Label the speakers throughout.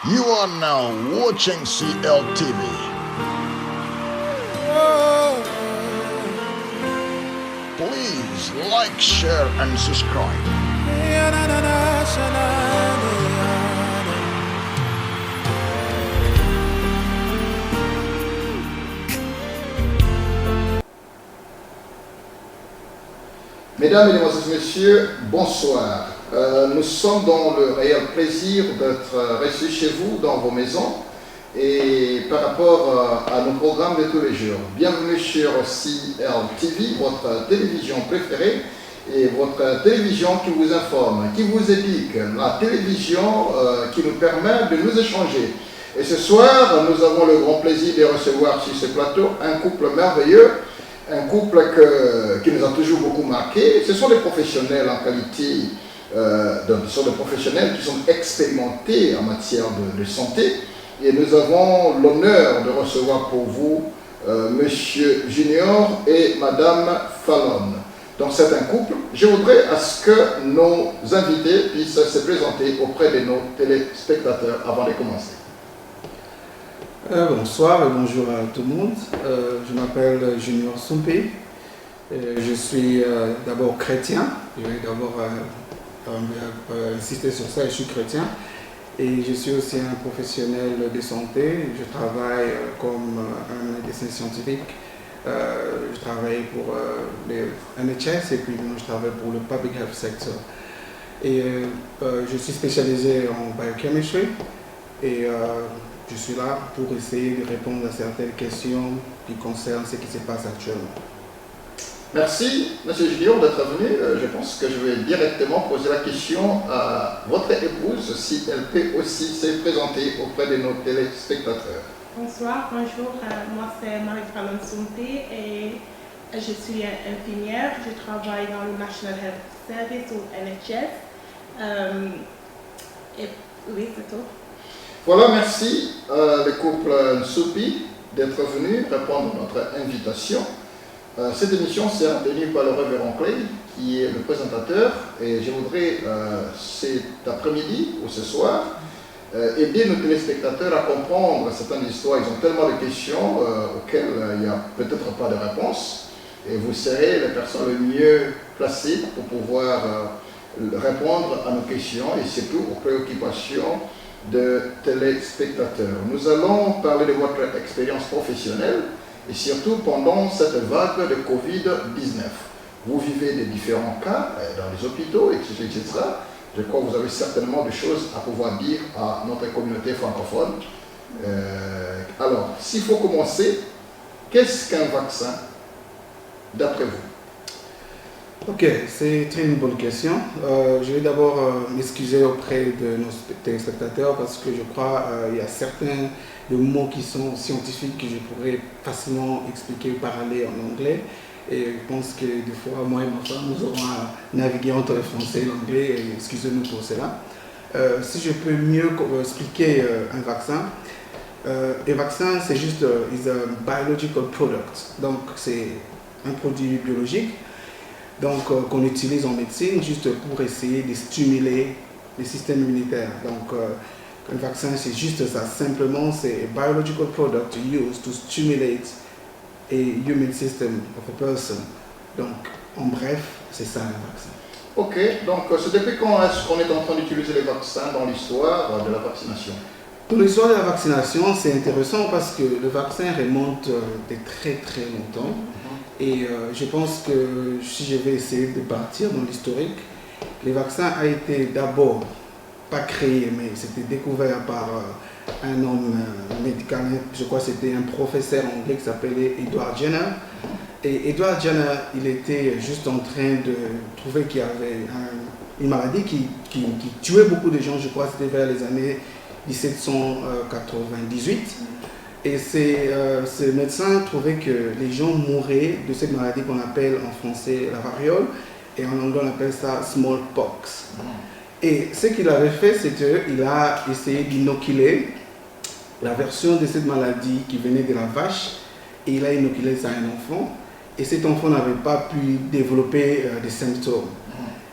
Speaker 1: You are now watching CLTV. Please like, share, and subscribe.
Speaker 2: Mesdames, Mesdemoiselles, Messieurs, bonsoir. Nous sommes dans le réel plaisir d'être reçus chez vous, dans vos maisons, et par rapport à nos programmes de tous les jours. Bienvenue sur CLTV, votre télévision préférée, et votre télévision qui vous informe, qui vous éduque, la télévision qui nous permet de nous échanger. Et ce soir, nous avons le grand plaisir de recevoir sur ce plateau un couple merveilleux, un couple qui nous a toujours beaucoup marqué. Ce sont des professionnels en qualité, ce sont des professionnels qui sont expérimentés en matière de santé. Et nous avons l'honneur de recevoir pour vous Monsieur Junior et Madame Fallon. Donc c'est un couple. Je voudrais à ce que nos invités puissent se présenter auprès de nos téléspectateurs avant de commencer.
Speaker 3: Bonsoir et bonjour à tout le monde. Je m'appelle Junior Sompé. Je suis d'abord chrétien. Je vais d'abord insister sur ça. Je suis chrétien et je suis aussi un professionnel de santé. Je travaille comme un médecin scientifique. Je travaille pour les NHS et puis je travaille pour le Public Health Sector. Et je suis spécialisé en biochemistry et je suis là pour essayer de répondre à certaines questions qui concernent ce qui se passe actuellement.
Speaker 2: Merci, M. Junior, d'être venu. Je pense que je vais directement poser la question à votre épouse, si elle peut aussi se présenter auprès de nos téléspectateurs.
Speaker 4: Bonsoir, bonjour. Moi, c'est Marie-Fallon Sompé et je suis infirmière. Je travaille dans le National Health Service ou NHS. Et oui, c'est tout.
Speaker 2: Voilà, merci le couple Nsoupi d'être venu répondre à notre invitation. Cette émission sera tenue par le révérend Clay, qui est le présentateur, et je voudrais cet après-midi ou ce soir aider nos téléspectateurs à comprendre certaines histoires. Ils ont tellement de questions auxquelles il n'y a peut-être pas de réponse, et vous serez les personnes les mieux placées pour pouvoir répondre à nos questions et surtout aux préoccupations de téléspectateurs. Nous allons parler de votre expérience professionnelle et surtout pendant cette vague de Covid-19. Vous vivez des différents cas dans les hôpitaux, etc. Je crois que vous avez certainement des choses à pouvoir dire à notre communauté francophone. Alors, s'il faut commencer, qu'est-ce qu'un vaccin d'après vous?
Speaker 3: Ok, c'est une bonne question. Je vais d'abord m'excuser auprès de nos téléspectateurs parce que je crois qu'il y a certains mots qui sont scientifiques que je pourrais facilement expliquer ou parler en anglais. Et je pense que des fois, moi et ma femme, nous aurons à naviguer entre le français et l'anglais. Excusez-nous pour cela. Si je peux mieux expliquer un vaccin. Un vaccin, c'est juste is a biological product. Donc, c'est un produit biologique. Donc, qu'on utilise en médecine juste pour essayer de stimuler le système immunitaire. Donc, un vaccin, c'est juste ça. Simplement, c'est a biological product used to stimulate a human system of a person. Donc, en bref, c'est ça un vaccin.
Speaker 2: Ok, donc c'est depuis quand est-ce qu'on est en train d'utiliser les vaccins dans l'histoire de la vaccination?
Speaker 3: Pour l'histoire de la vaccination, c'est intéressant parce que le vaccin remonte de très très longtemps. Et je pense que si je vais essayer de partir dans l'historique, les vaccins a été d'abord, pas créé, mais c'était découvert par un homme médical, je crois que c'était un professeur anglais qui s'appelait Edward Jenner. Et Edward Jenner, il était juste en train de trouver qu'il y avait une maladie qui tuait beaucoup de gens, je crois que c'était vers les années 1798. Et ce médecin trouvait que les gens mouraient de cette maladie qu'on appelle en français la variole et en anglais on appelle ça smallpox. Et ce qu'il avait fait, c'est qu'il a essayé d'inoculer la version de cette maladie qui venait de la vache et il a inoculé ça à un enfant et cet enfant n'avait pas pu développer des symptômes.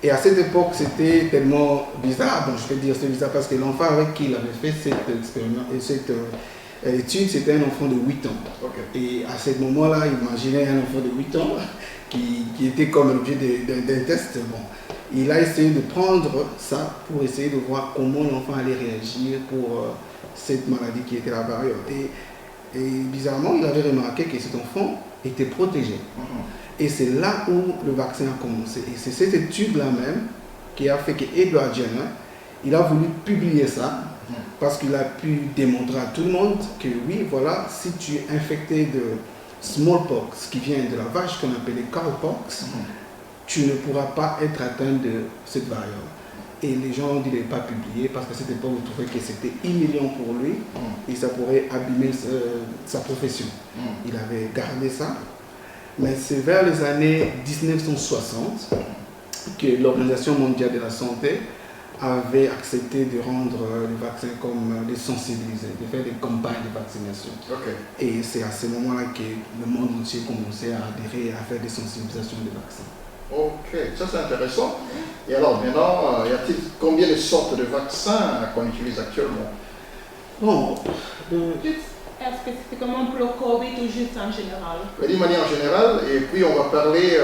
Speaker 3: Et à cette époque, c'était tellement bizarre. Bon, je peux dire c'est bizarre parce que l'enfant avec qui il avait fait cette expérience et cette étude, c'était un enfant de 8 ans.
Speaker 2: Ok.
Speaker 3: Et à ce moment-là, imaginez un enfant de 8 ans qui était comme l'objet d'un test. Bon, il a essayé de prendre ça pour essayer de voir comment l'enfant allait réagir pour cette maladie qui était la variole. Et bizarrement, il avait remarqué que cet enfant était protégé. Et c'est là où le vaccin a commencé. Et c'est cette étude-là même qui a fait que Edward Jenner, il a voulu publier ça parce qu'il a pu démontrer à tout le monde que oui, voilà, si tu es infecté de smallpox qui vient de la vache qu'on appelait cowpox, tu ne pourras pas être atteint de cette variole. Et les gens ont dit de ne pas publier parce que cette époque, ils trouvaient que c'était humiliant pour lui et ça pourrait abîmer sa profession. Il avait gardé ça. Mais c'est vers les années 1960 que l'Organisation mondiale de la santé avait accepté de rendre les vaccins comme de sensibiliser, de faire des campagnes de vaccination.
Speaker 2: Ok.
Speaker 3: Et c'est à ce moment-là que le monde entier commençait à adhérer à faire des sensibilisations de vaccins.
Speaker 2: Ok, ça c'est intéressant. Et alors maintenant, y a-t-il combien de sortes de vaccins qu'on utilise actuellement?
Speaker 3: Bon,
Speaker 4: Juste spécifiquement pour le Covid ou juste en général?
Speaker 2: De manière générale, et puis on va parler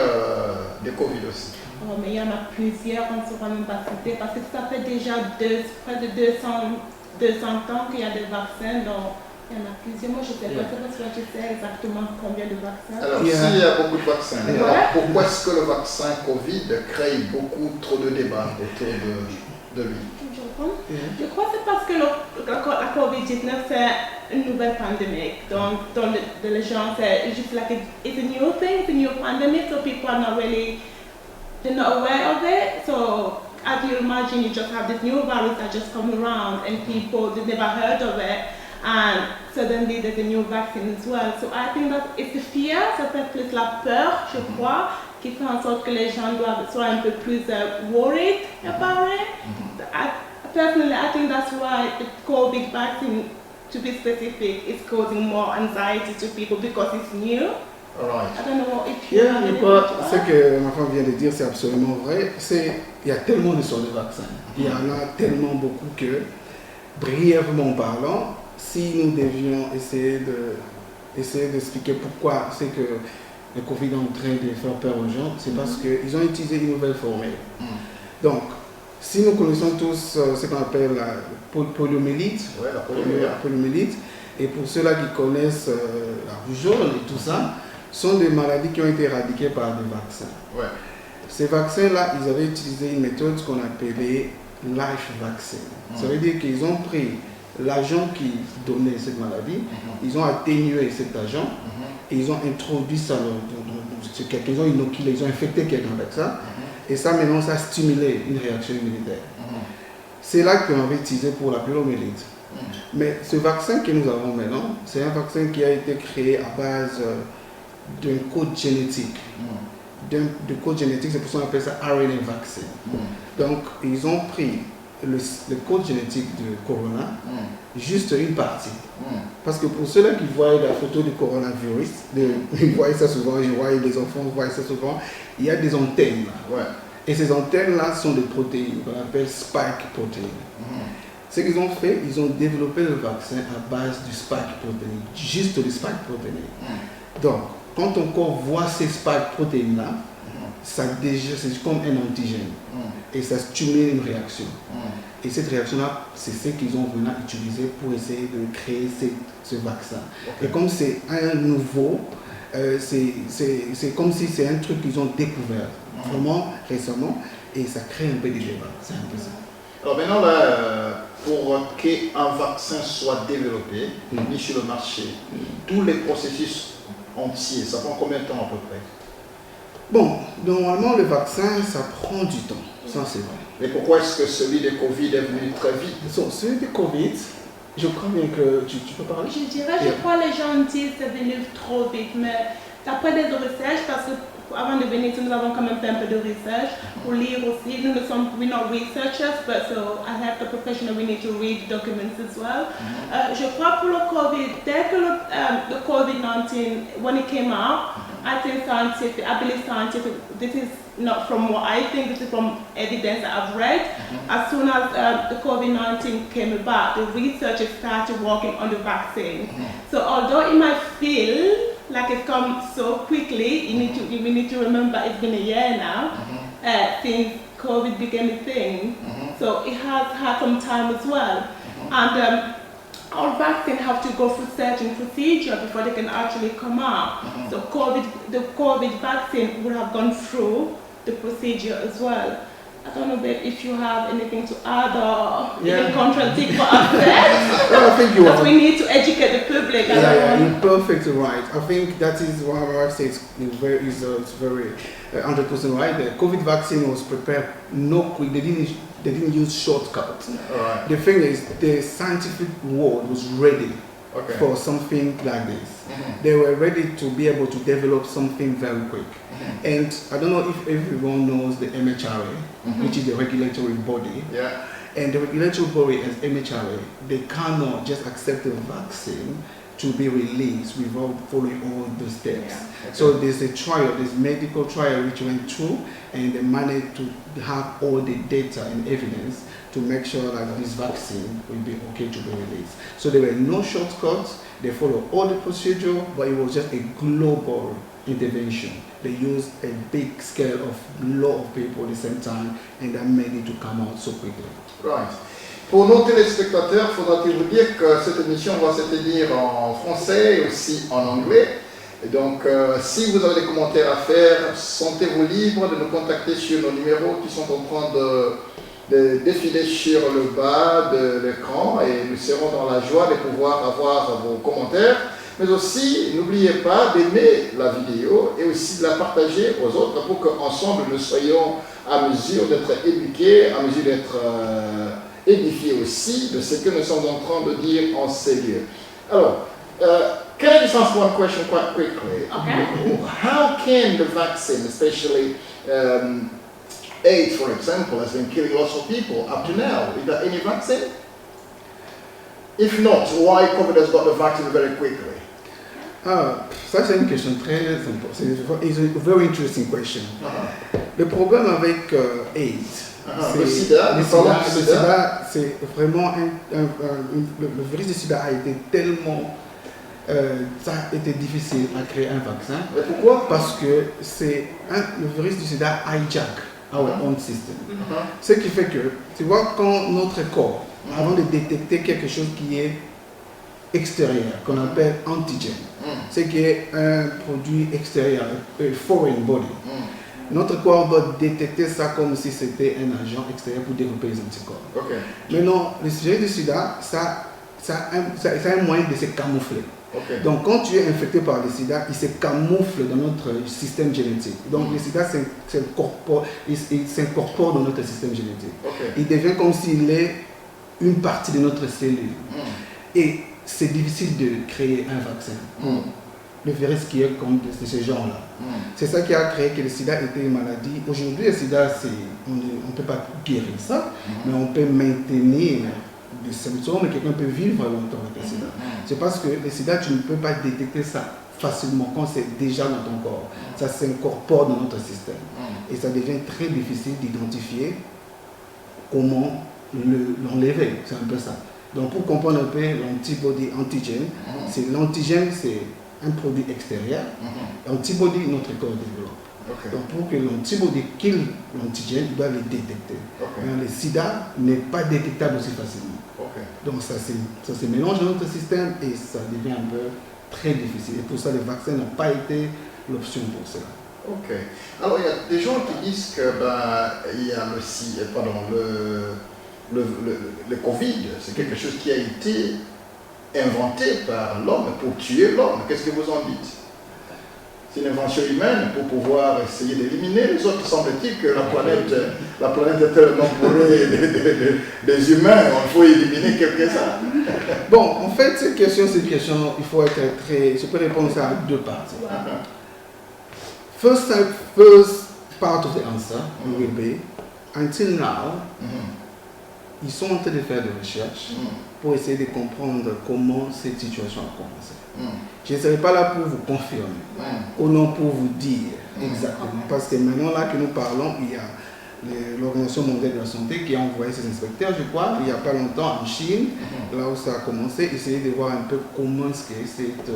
Speaker 2: de Covid aussi.
Speaker 4: Oh, mais il y en a plusieurs, on ne saura même pas citer, parce que ça fait déjà près de 200 ans qu'il y a des vaccins, donc il y en a plusieurs. Moi, je ne sais pas, tu sais exactement combien de vaccins.
Speaker 2: Alors, s'il y a beaucoup de vaccins,
Speaker 3: Yeah.
Speaker 2: alors pourquoi est-ce que le vaccin Covid crée beaucoup trop de débats autour de lui?
Speaker 4: Je crois que c'est parce que la COVID-19 c'est une nouvelle pandémie. Donc, les gens, c'est juste like it's a new thing, it's a new pandemic, so people are not really, they're not aware of it. So, as you imagine, you just have this new virus that just come around and people, they never heard of it. And suddenly there's a new vaccine as well. So I think that it's the fear, ça fait plus la peur, je crois, qui fait en sorte que les gens soient un peu plus worried about it. Personally, I think that's why the COVID vaccine, to be specific, is causing more anxiety to people because it's new.
Speaker 2: All right.
Speaker 4: I don't know if you
Speaker 3: yeah,
Speaker 4: have
Speaker 3: je
Speaker 4: anything
Speaker 3: crois,
Speaker 4: to
Speaker 3: ce
Speaker 4: add.
Speaker 3: que ma femme vient de dire, c'est absolument vrai. Il y a tellement de sortes de vaccins. Il y en a tellement beaucoup que, brièvement parlant, si nous devions essayer d'expliquer pourquoi c'est que le Covid est en train de faire peur aux gens, c'est parce qu'ils ont utilisé une nouvelle formule. Donc, si nous connaissons tous ce qu'on appelle la poliomyélite,
Speaker 2: Ouais, la
Speaker 3: poliomyélite, et pour ceux-là qui connaissent la rougeole et tout ça, sont des maladies qui ont été éradiquées par des vaccins.
Speaker 2: Ouais.
Speaker 3: Ces vaccins-là, ils avaient utilisé une méthode qu'on appelait life vaccine. Ça veut dire qu'ils ont pris l'agent qui donnait cette maladie, ils ont atténué cet agent et ils ont introduit ça dans quelqu'un, ils ont inoculé, ils ont infecté quelqu'un avec ça. Et ça, maintenant, ça a stimulé une réaction immunitaire. C'est là qu'on avait utilisé pour la poliomyélite. Mais ce vaccin que nous avons maintenant, c'est un vaccin qui a été créé à base d'un code génétique. De code génétique, c'est pour ça qu'on appelle ça RNA vaccine. Donc, ils ont pris le code génétique du corona, juste une partie. Parce que pour ceux-là qui voient la photo du coronavirus, ils voient ça souvent, je vois des enfants voient ça souvent, il y a des antennes là.
Speaker 2: Ouais.
Speaker 3: Et ces antennes-là sont des protéines qu'on appelle spike protéines. Ce qu'ils ont fait, ils ont développé le vaccin à base du spike protéine, juste du spike protéine. Donc, quand ton corps voit ces spike protéines-là, ça déjà, c'est comme un antigène. Et ça stimule une réaction. Et cette réaction-là, c'est ce qu'ils ont vraiment utilisé pour essayer de créer ce vaccin. Et comme c'est un nouveau, c'est comme si c'est un truc qu'ils ont découvert vraiment récemment et ça crée un peu de débat. C'est un peu ça.
Speaker 2: Alors maintenant, là, pour qu'un vaccin soit développé, mis sur le marché, tous les processus entiers, ça prend combien de temps à peu près?
Speaker 3: Bon, normalement, le vaccin, ça prend du temps. Ça, c'est vrai.
Speaker 2: Mais pourquoi est-ce que celui de Covid est venu très vite?
Speaker 3: Celui de Covid, je crois bien que tu peux parler.
Speaker 4: Je dirais, je crois que les gens disent que c'est venu trop vite, mais d'après des recherches, parce que avant de venir, nous avons quand même fait un peu de research pour lire aussi. We're not researchers, but so I have the professional, we need to read documents as well. Je crois pour le COVID, dès que le COVID-19, when it came out, I believe scientific, this is not from what I think, this is from evidence that I've read. As soon as the COVID-19 came about, the researchers started working on the vaccine. So although it might feel like it comes so quickly, we need to remember it's been a year now since COVID became a thing. So it has had some time as well. And our vaccine have to go through certain procedure before they can actually come out. So the COVID vaccine would have gone through the procedure as well. I don't know, babe, if you have anything to add or even contradict what I've said.
Speaker 3: No, I think you are.
Speaker 4: We need to educate the public.
Speaker 3: You're perfectly right. I think that is what I say. It's very 100% right. The COVID vaccine was prepared quick. They didn't use shortcuts.
Speaker 2: Right.
Speaker 3: The thing is, the scientific world was ready for something like this. They were ready to be able to develop something very quick. And I don't know if everyone knows the MHRA, which is the regulatory body.
Speaker 2: Yeah.
Speaker 3: And the regulatory body as MHRA, they cannot just accept the vaccine to be released without following all the steps. So there's a trial, there's medical trial which went through, and they managed to have all the data and evidence to make sure that this vaccine will be okay to be released. So there were no shortcuts, they followed all the procedure, but it was just a global intervention. They used a big scale of lot of people at the same time, and that made it to come out so quickly.
Speaker 2: Right. Pour nos téléspectateurs, faudra-t-il vous dire que cette émission va s'étenir en français et aussi en anglais. Et donc, si vous avez des commentaires à faire, sentez-vous libre de nous contacter sur nos numéros qui sont en train de défiler sur le bas de l'écran, et nous serons dans la joie de pouvoir avoir vos commentaires. Mais aussi, n'oubliez pas d'aimer la vidéo et aussi de la partager aux autres pour qu'ensemble nous soyons à mesure d'être éduqués, à mesure d'être édifiés aussi de ce que nous sommes en train de dire en ces lieux. Alors, can I just ask one question quite quickly?
Speaker 4: Okay.
Speaker 2: How can the vaccine, especially AIDS, for example, has been killing lots of people up to now? Is there any vaccine? If not, why COVID has got the vaccine very quickly?
Speaker 3: Ça c'est une question très importante. C'est a very interesting question. Le problème avec AIDS,
Speaker 2: le sida,
Speaker 3: c'est vraiment le virus du sida a été tellement ça a été difficile à créer un vaccin.
Speaker 2: Et pourquoi?
Speaker 3: Parce que le virus du sida hijack our own system. Ce qui fait que, tu vois, quand notre corps, avant de détecter quelque chose qui est extérieur, qu'on appelle antigène, c'est qui est un produit extérieur, un foreign body. Notre corps va détecter ça comme si c'était un agent extérieur pour développer les anticorps. Maintenant, le sujet du sida, ça a un moyen de se camoufler. Donc, quand tu es infecté par le sida, il se camoufle dans notre système génétique. Donc, le sida s'incorpore dans notre système génétique. Il devient comme s'il est une partie de notre cellule. Et c'est difficile de créer un vaccin. Le virus qui est comme de ce genre-là. C'est ça qui a créé que le sida était une maladie. Aujourd'hui, le sida, on ne peut pas guérir ça, mais on peut maintenir des symptômes et quelqu'un peut vivre longtemps avec le sida. C'est parce que le sida, tu ne peux pas détecter ça facilement quand c'est déjà dans ton corps. Ça s'incorpore dans notre système. Et ça devient très difficile d'identifier comment l'enlever. C'est un peu ça. Donc pour comprendre un peu l'antibody antigène, l'antigène c'est un produit extérieur, l'antibody notre corps développe. Donc pour que l'antibody kill l'antigène, il doit le détecter. Mais le sida n'est pas détectable aussi facilement. Donc ça se mélange dans notre système et ça devient un peu très difficile. Et pour ça, le vaccin n'a pas été l'option pour cela.
Speaker 2: Alors il y a des gens qui disent que il y a le Covid, c'est quelque chose qui a été inventé par l'homme pour tuer l'homme. Qu'est-ce que vous en dites? C'est une invention humaine pour pouvoir essayer d'éliminer les autres. Semble-t-il que la planète est tellement bourrée des humains, il faut éliminer quelques-uns.
Speaker 3: Bon, en fait, cette question, il faut être très... Je peux répondre ça à deux parties. first part of the answer will be, until now, ils sont en train de faire des recherches pour essayer de comprendre comment cette situation a commencé. Je ne serai pas là pour vous confirmer ou non pour vous dire exactement. Parce que maintenant, là que nous parlons, il y a l'Organisation mondiale de la santé qui a envoyé ses inspecteurs, je crois, il n'y a pas longtemps en Chine, là où ça a commencé, essayer de voir un peu comment est-ce que cette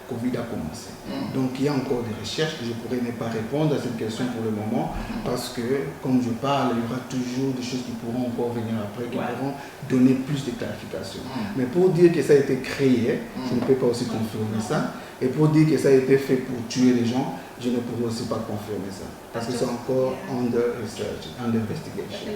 Speaker 3: Covid a commencé. Donc il y a encore des recherches, je pourrais ne pas répondre à cette question pour le moment, parce que comme je parle, il y aura toujours des choses qui pourront encore venir après, qui pourront donner plus de clarification. Mais pour dire que ça a été créé, je ne peux pas aussi confirmer ça. Et pour dire que ça a été fait pour tuer les gens, je ne pourrais aussi pas confirmer ça. Parce que c'est encore under research, under investigation.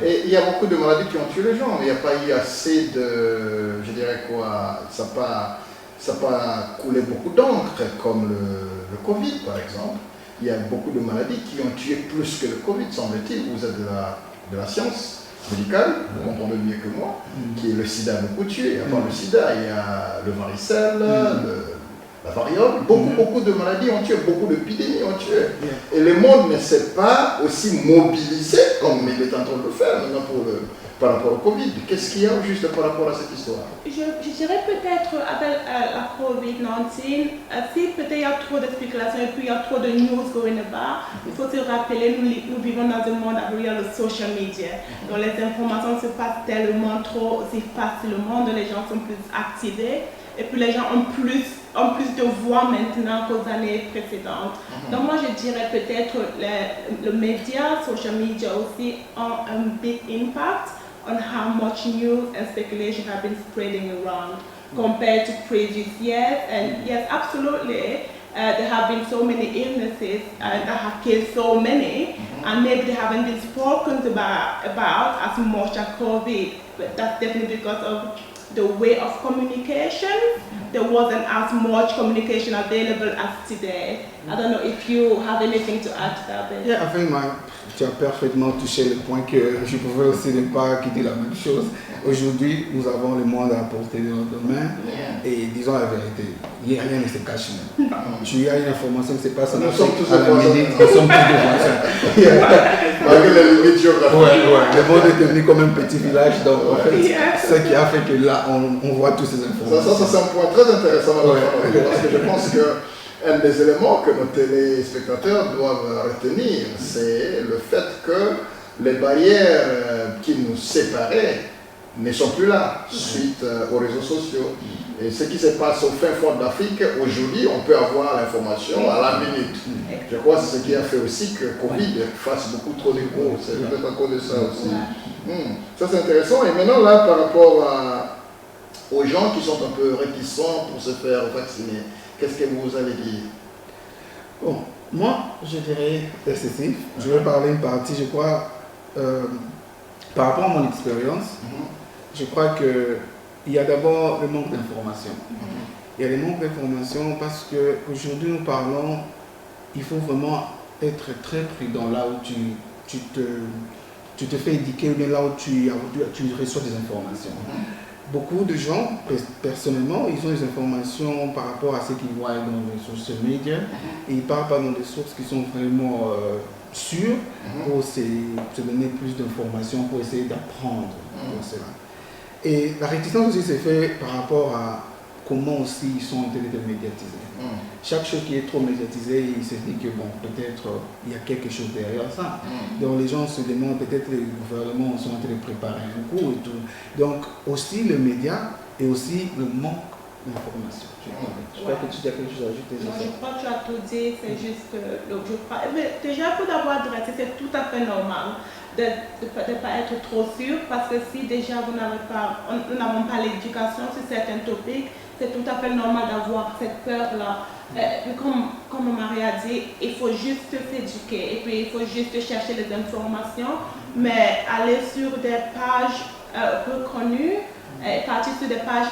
Speaker 2: Et il y a beaucoup de maladies qui ont tué les gens. Il n'y a pas eu assez de, je dirais quoi, ça n'a pas coulé beaucoup d'encre, comme le Covid par exemple. Il y a beaucoup de maladies qui ont tué plus que le Covid, semble-t-il. Vous êtes de la science médicale, vous comprenez mieux que moi, qui est le sida a beaucoup tué. À part le sida, il y a le varicelle, la variole, beaucoup de maladies ont tué, beaucoup d'épidémies ont tué. Et le monde ne s'est pas aussi mobilisé comme il est en train de le faire maintenant par rapport au Covid. Qu'est-ce qu'il y a juste par rapport à cette histoire?
Speaker 4: Je dirais peut-être avec la COVID-19, si peut-être il y a trop de spéculations et puis il y a trop de news going about, il faut se rappeler, nous vivons dans un monde avec le social media. Donc les informations se passent tellement trop aussi facilement, donc les gens sont plus activés. Et puis les gens ont plus de voix maintenant qu'aux années précédentes. Donc moi je dirais peut-être le média, social media aussi ont un big impact on how much news and speculation have been spreading around compared to previous years. And yes, absolutely, there have been so many illnesses that have killed so many, and maybe they haven't been spoken about as much as COVID, but that's definitely because of the way of communication. There wasn't as much communication available as today. I don't know if you have anything to add to that.
Speaker 3: Yeah, I think tu as parfaitement touché le point que je pouvais aussi ne pas quitter la même chose. Aujourd'hui, nous avons le monde à portée de notre main et disons la vérité, rien ne se cache. Tu as une information qui se passe en Afrique, à la minute, nous sommes tous des voisins.
Speaker 2: Malgré les limites géographiques.
Speaker 3: Le monde est devenu comme un petit village, donc en fait, ce qui a fait que là, on voit toutes ces informations.
Speaker 2: Ça c'est un point très intéressant parce que je pense que un des éléments que nos téléspectateurs doivent retenir, c'est le fait que les barrières qui nous séparaient ne sont plus là suite aux réseaux sociaux. Et ce qui se passe au fin fond d'Afrique, aujourd'hui, on peut avoir l'information à la minute. Je crois que c'est ce qui a fait aussi que Covid fasse beaucoup trop d'écho. C'est peut-être à cause de ça aussi. Ça c'est intéressant. Et maintenant là, par rapport aux gens qui sont un peu réticents pour se faire vacciner, qu'est-ce que vous allez dire?
Speaker 3: Bon, moi, je dirais excessif. Je vais parler une partie, je crois, par rapport à mon expérience, je crois qu'il y a d'abord le manque d'information. Il y a le manque d'information parce qu'aujourd'hui, nous parlons, il faut vraiment être très prudent là où tu te fais éduquer ou bien là où tu reçois des informations. Beaucoup de gens, personnellement, ils ont des informations par rapport à ce qu'ils voient dans les social media et ils ne parlent pas dans des sources qui sont vraiment sûres pour se donner plus d'informations, pour essayer d'apprendre cela. Et la réticence aussi s'est faite par rapport à comment aussi ils sont en train d'être médiatisés. Chaque chose qui est trop médiatisée, il se dit que bon, peut-être il y a quelque chose derrière ça. Donc les gens se demandent, peut-être les gouvernements sont en train de préparer un coup et tout. Donc aussi le média et aussi le manque d'information. Je crois que tu as quelque chose à ajouter.
Speaker 4: Non, je crois que tu as tout dit, c'est juste je crois. Mais déjà, pour d'avoir adressé, c'est tout à fait normal de ne pas être trop sûr, parce que si déjà nous n'avons pas l'éducation sur certains topics, c'est tout à fait normal d'avoir cette peur-là. Comme Marie a dit, il faut juste s'éduquer et puis il faut juste chercher les informations, mais aller sur des pages reconnues, partir sur des pages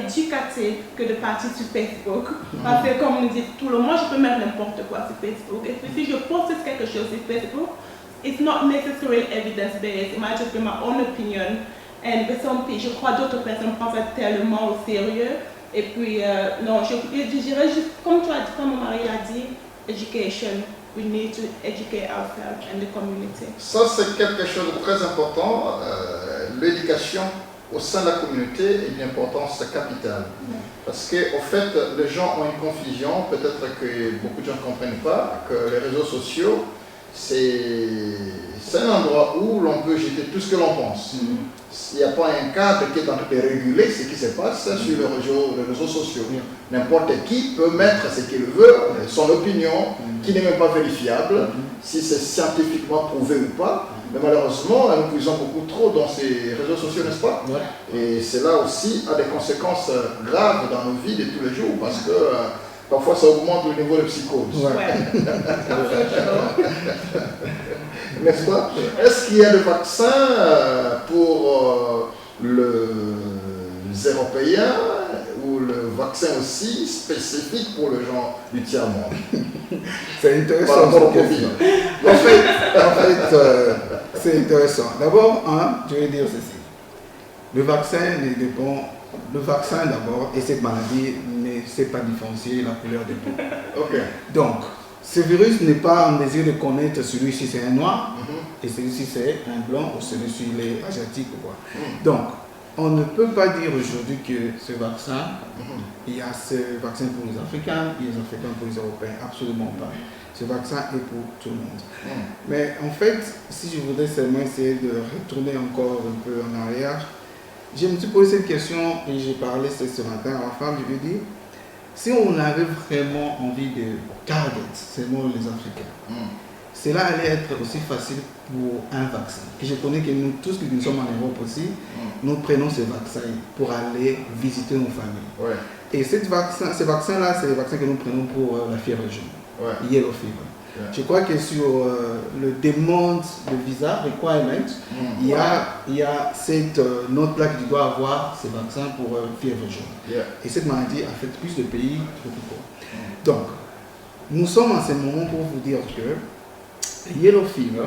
Speaker 4: éducatives que de partir sur Facebook. Parce que comme on dit tout le monde, je peux mettre n'importe quoi sur Facebook. Et puis si je poste quelque chose sur Facebook, it's not necessarily evidence-based. It might just be my own opinion. And je crois d'autres personnes prennent ça tellement au sérieux. Et puis, non, je dirais juste, comme tu as dit, comme Marie l'a dit, education. We need to educate ourselves and the community.
Speaker 2: Ça, c'est quelque chose de très important. L'éducation au sein de la communauté est d'une importance capitale. Parce qu'en fait, les gens ont une confusion, peut-être que beaucoup de gens ne comprennent pas, que les réseaux sociaux, c'est un endroit où l'on peut jeter tout ce que l'on pense. Il n'y a pas un cadre qui est en train de réguler ce qui se passe sur les réseaux sociaux. N'importe qui peut mettre ce qu'il veut, son opinion, qui n'est même pas vérifiable, si c'est scientifiquement prouvé ou pas. Mais malheureusement, nous puisons beaucoup trop dans ces réseaux sociaux, n'est-ce pas? Et cela aussi a des conséquences graves dans nos vies de tous les jours, parce que parfois ça augmente le niveau de psychose. N'est-ce pas? Est-ce qu'il y a des vaccins pour les Européens ou le vaccin aussi spécifique pour les gens du tiers-monde?
Speaker 3: C'est intéressant. En fait, c'est intéressant. D'abord, je vais dire ceci. Le vaccin d'abord, et cette maladie ne sait pas différencier la couleur des peaux. Donc, ce virus n'est pas en mesure de connaître celui-ci c'est un noir et celui-ci c'est un blanc ou celui-ci il est asiatique ou quoi. Donc, on ne peut pas dire aujourd'hui que ce vaccin, il y a ce vaccin pour les Africains et les Africains pour les Européens. Absolument pas. Ce vaccin est pour tout le monde. Mais en fait, si je voudrais seulement essayer de retourner encore un peu en arrière, je me suis posé cette question et j'ai parlé ce matin à ma femme, je lui ai dit, si on avait vraiment envie de target seulement les Africains, cela allait être aussi facile pour un vaccin. Que je connais que nous tous qui nous sommes en Europe aussi, nous prenons ce vaccin pour aller visiter nos familles. Et ces vaccins-là, c'est les vaccins que nous prenons pour la fièvre jaune, yellow fever. Je crois que sur le demande de visa requirement, il y a cette note-là que tu dois avoir ces vaccins pour fièvre jaune. Et cette maladie affecte plus de pays que beaucoup. Donc, nous sommes en ce moment pour vous dire que yellow fever,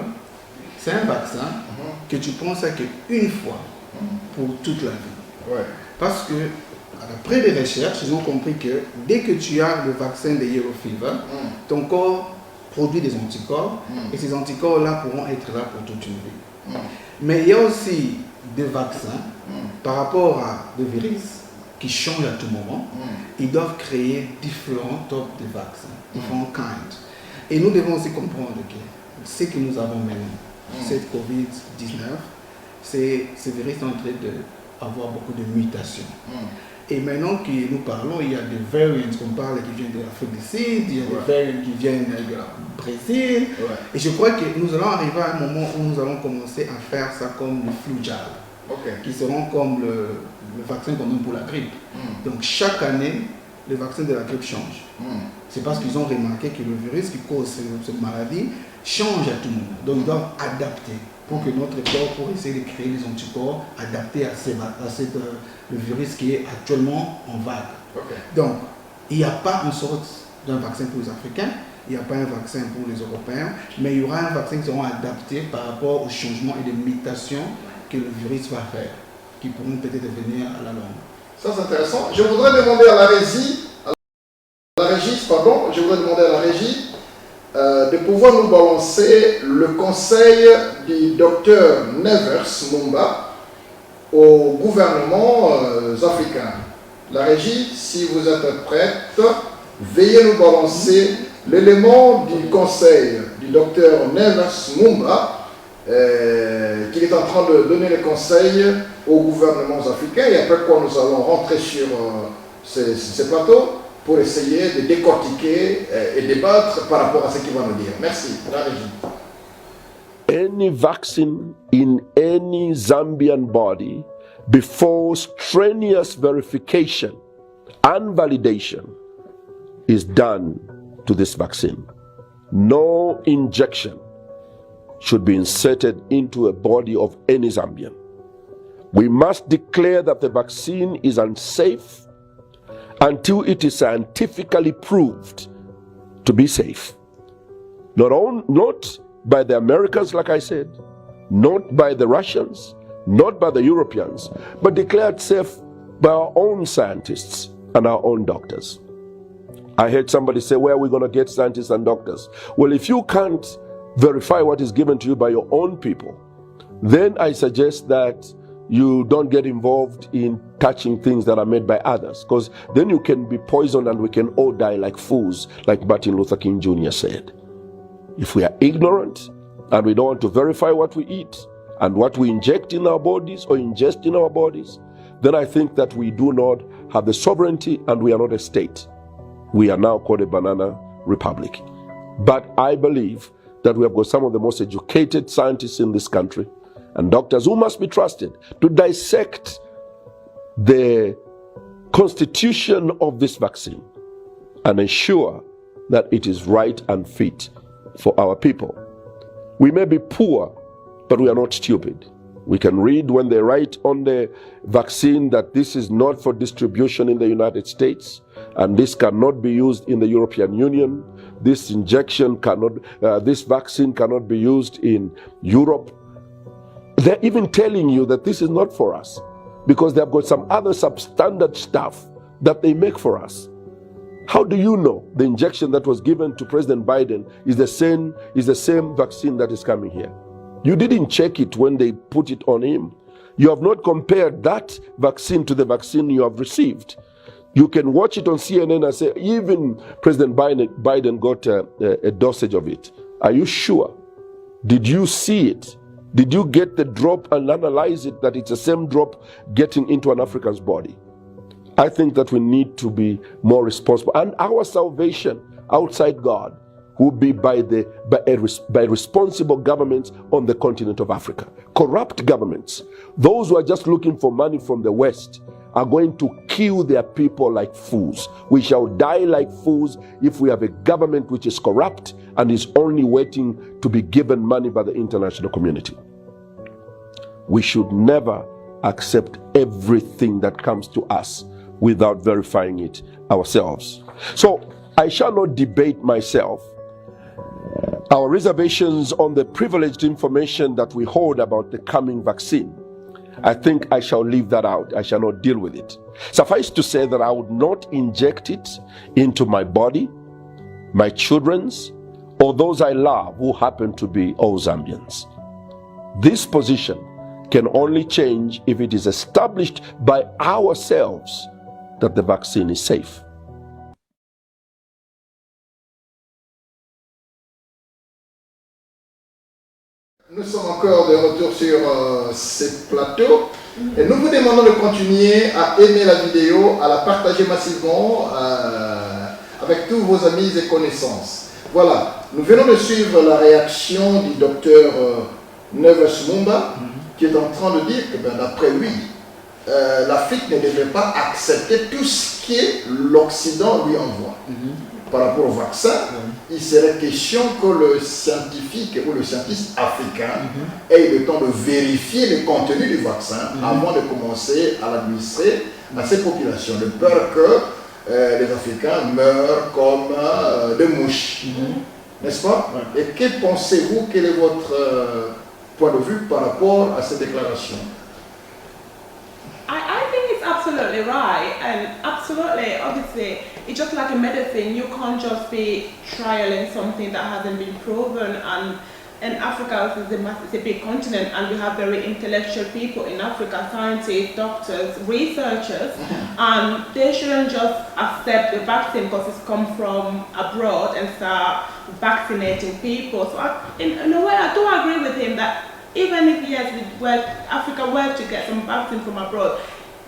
Speaker 3: c'est un vaccin que tu prends ça qu'une fois pour toute la vie. Parce que, après les recherches, ils ont compris que dès que tu as le vaccin de yellow fever, ton corps produit des anticorps et ces anticorps-là pourront être là pour toute une vie. Mais il y a aussi des vaccins par rapport à des virus qui changent à tout moment. Ils doivent créer différents types de vaccins, différents kinds. Et nous devons aussi comprendre que ce que nous avons maintenant, cette COVID-19, ce virus est en train d'avoir beaucoup de mutations. Et maintenant que nous parlons, il y a des variants qu'on parle qui viennent de l'Afrique du Sud, il y a des variants qui viennent du Brésil. Et je crois que nous allons arriver à un moment où nous allons commencer à faire ça comme le flu-jab, qui seront comme le vaccin qu'on donne pour la grippe. Donc chaque année, le vaccin de la grippe change. C'est parce qu'ils ont remarqué que le virus qui cause cette maladie change à tout moment. Donc ils doivent adapter pour que notre corps, pour essayer de créer des anticorps adaptés à le virus qui est actuellement en vague. Donc, il n'y a pas une sorte d'un vaccin pour les Africains, il n'y a pas un vaccin pour les Européens, mais il y aura un vaccin qui sera adapté par rapport aux changements et des mutations que le virus va faire, qui pourront peut-être venir à la longue.
Speaker 2: Ça, c'est intéressant. Je voudrais demander à la régie, de pouvoir nous balancer le conseil du docteur Nevers Mumba au gouvernement africain. La régie, si vous êtes prête, veuillez nous balancer l'élément du conseil du docteur Nevers Mumba qu'il est en train de donner les conseils aux gouvernements africains, et après quoi nous allons rentrer sur ces plateaux pour essayer de décortiquer et débattre par rapport à ce qu'il va nous dire. Merci. La régie.
Speaker 5: Any vaccine in any Zambian body before strenuous verification and validation is done to this vaccine. No injection should be inserted into a body of any Zambian. We must declare that the vaccine is unsafe until it is scientifically proved to be safe. Not by the Americans, like I said, not by the Russians, not by the Europeans, but declared safe by our own scientists and our own doctors. I heard somebody say, where are we going to get scientists and doctors? Well, if you can't verify what is given to you by your own people, then I suggest that you don't get involved in touching things that are made by others, because then you can be poisoned and we can all die like fools, like Martin Luther King Jr. said. If we are ignorant and we don't want to verify what we eat and what we inject in our bodies or ingest in our bodies, then I think that we do not have the sovereignty and we are not a state. We are now called a banana republic. But I believe that we have got some of the most educated scientists in this country and doctors who must be trusted to dissect the constitution of this vaccine and ensure that it is right and fit for our people. We may be poor, but we are not stupid. We can read when they write on the vaccine that this is not for distribution in the United States, and this cannot be used in the European Union. This injection cannot, this vaccine cannot be used in Europe. They're even telling you that this is not for us because they've got some other substandard stuff that they make for us. How do you know the injection that was given to President Biden is the same vaccine that is coming here? You didn't check it when they put it on him. You have not compared that vaccine to the vaccine you have received. You can watch it on CNN and say, even President Biden got a dosage of it. Are you sure? Did you see it? Did you get the drop and analyze it that it's the same drop getting into an African's body? I think that we need to be more responsible. And our salvation outside God will be by responsible governments on the continent of Africa. Corrupt governments, those who are just looking for money from the West, are going to kill their people like fools. We shall die like fools if we have a government which is corrupt and is only waiting to be given money by the international community. We should never accept everything that comes to us without verifying it ourselves. So I shall not debate myself our reservations on the privileged information that we hold about the coming vaccine. I think I shall leave that out. I shall not deal with it. Suffice to say that I would not inject it into my body, my children's, or those I love who happen to be all Zambians. This position can only change if it is established by ourselves that the vaccine is safe.
Speaker 2: Nous sommes encore de retour sur ces plateaux et nous vous demandons de continuer à aimer la vidéo, à la partager massivement avec tous vos amis et connaissances. Voilà, nous venons de suivre la réaction du docteur Neves Mumba qui est en train de dire que d'après lui, l'Afrique ne devrait pas accepter tout ce que l'Occident lui envoie. Par rapport au vaccin, il serait question que le scientifique ou le scientiste africain ait le temps de vérifier le contenu du vaccin avant de commencer à l'administrer à ces populations, de peur que les Africains meurent comme des mouches. N'est-ce pas? Et que pensez-vous, quel est votre point de vue par rapport à ces déclarations?
Speaker 4: I think it's absolutely right, and absolutely, obviously, it's just like a medicine. You can't just be trialing something that hasn't been proven. And Africa is a big continent, and we have very intellectual people in Africa, scientists, doctors, researchers, and they shouldn't just accept the vaccine because it's come from abroad and start vaccinating people. So in a way, I do agree with him that even if, yes, Africa were to get some vaccine from abroad,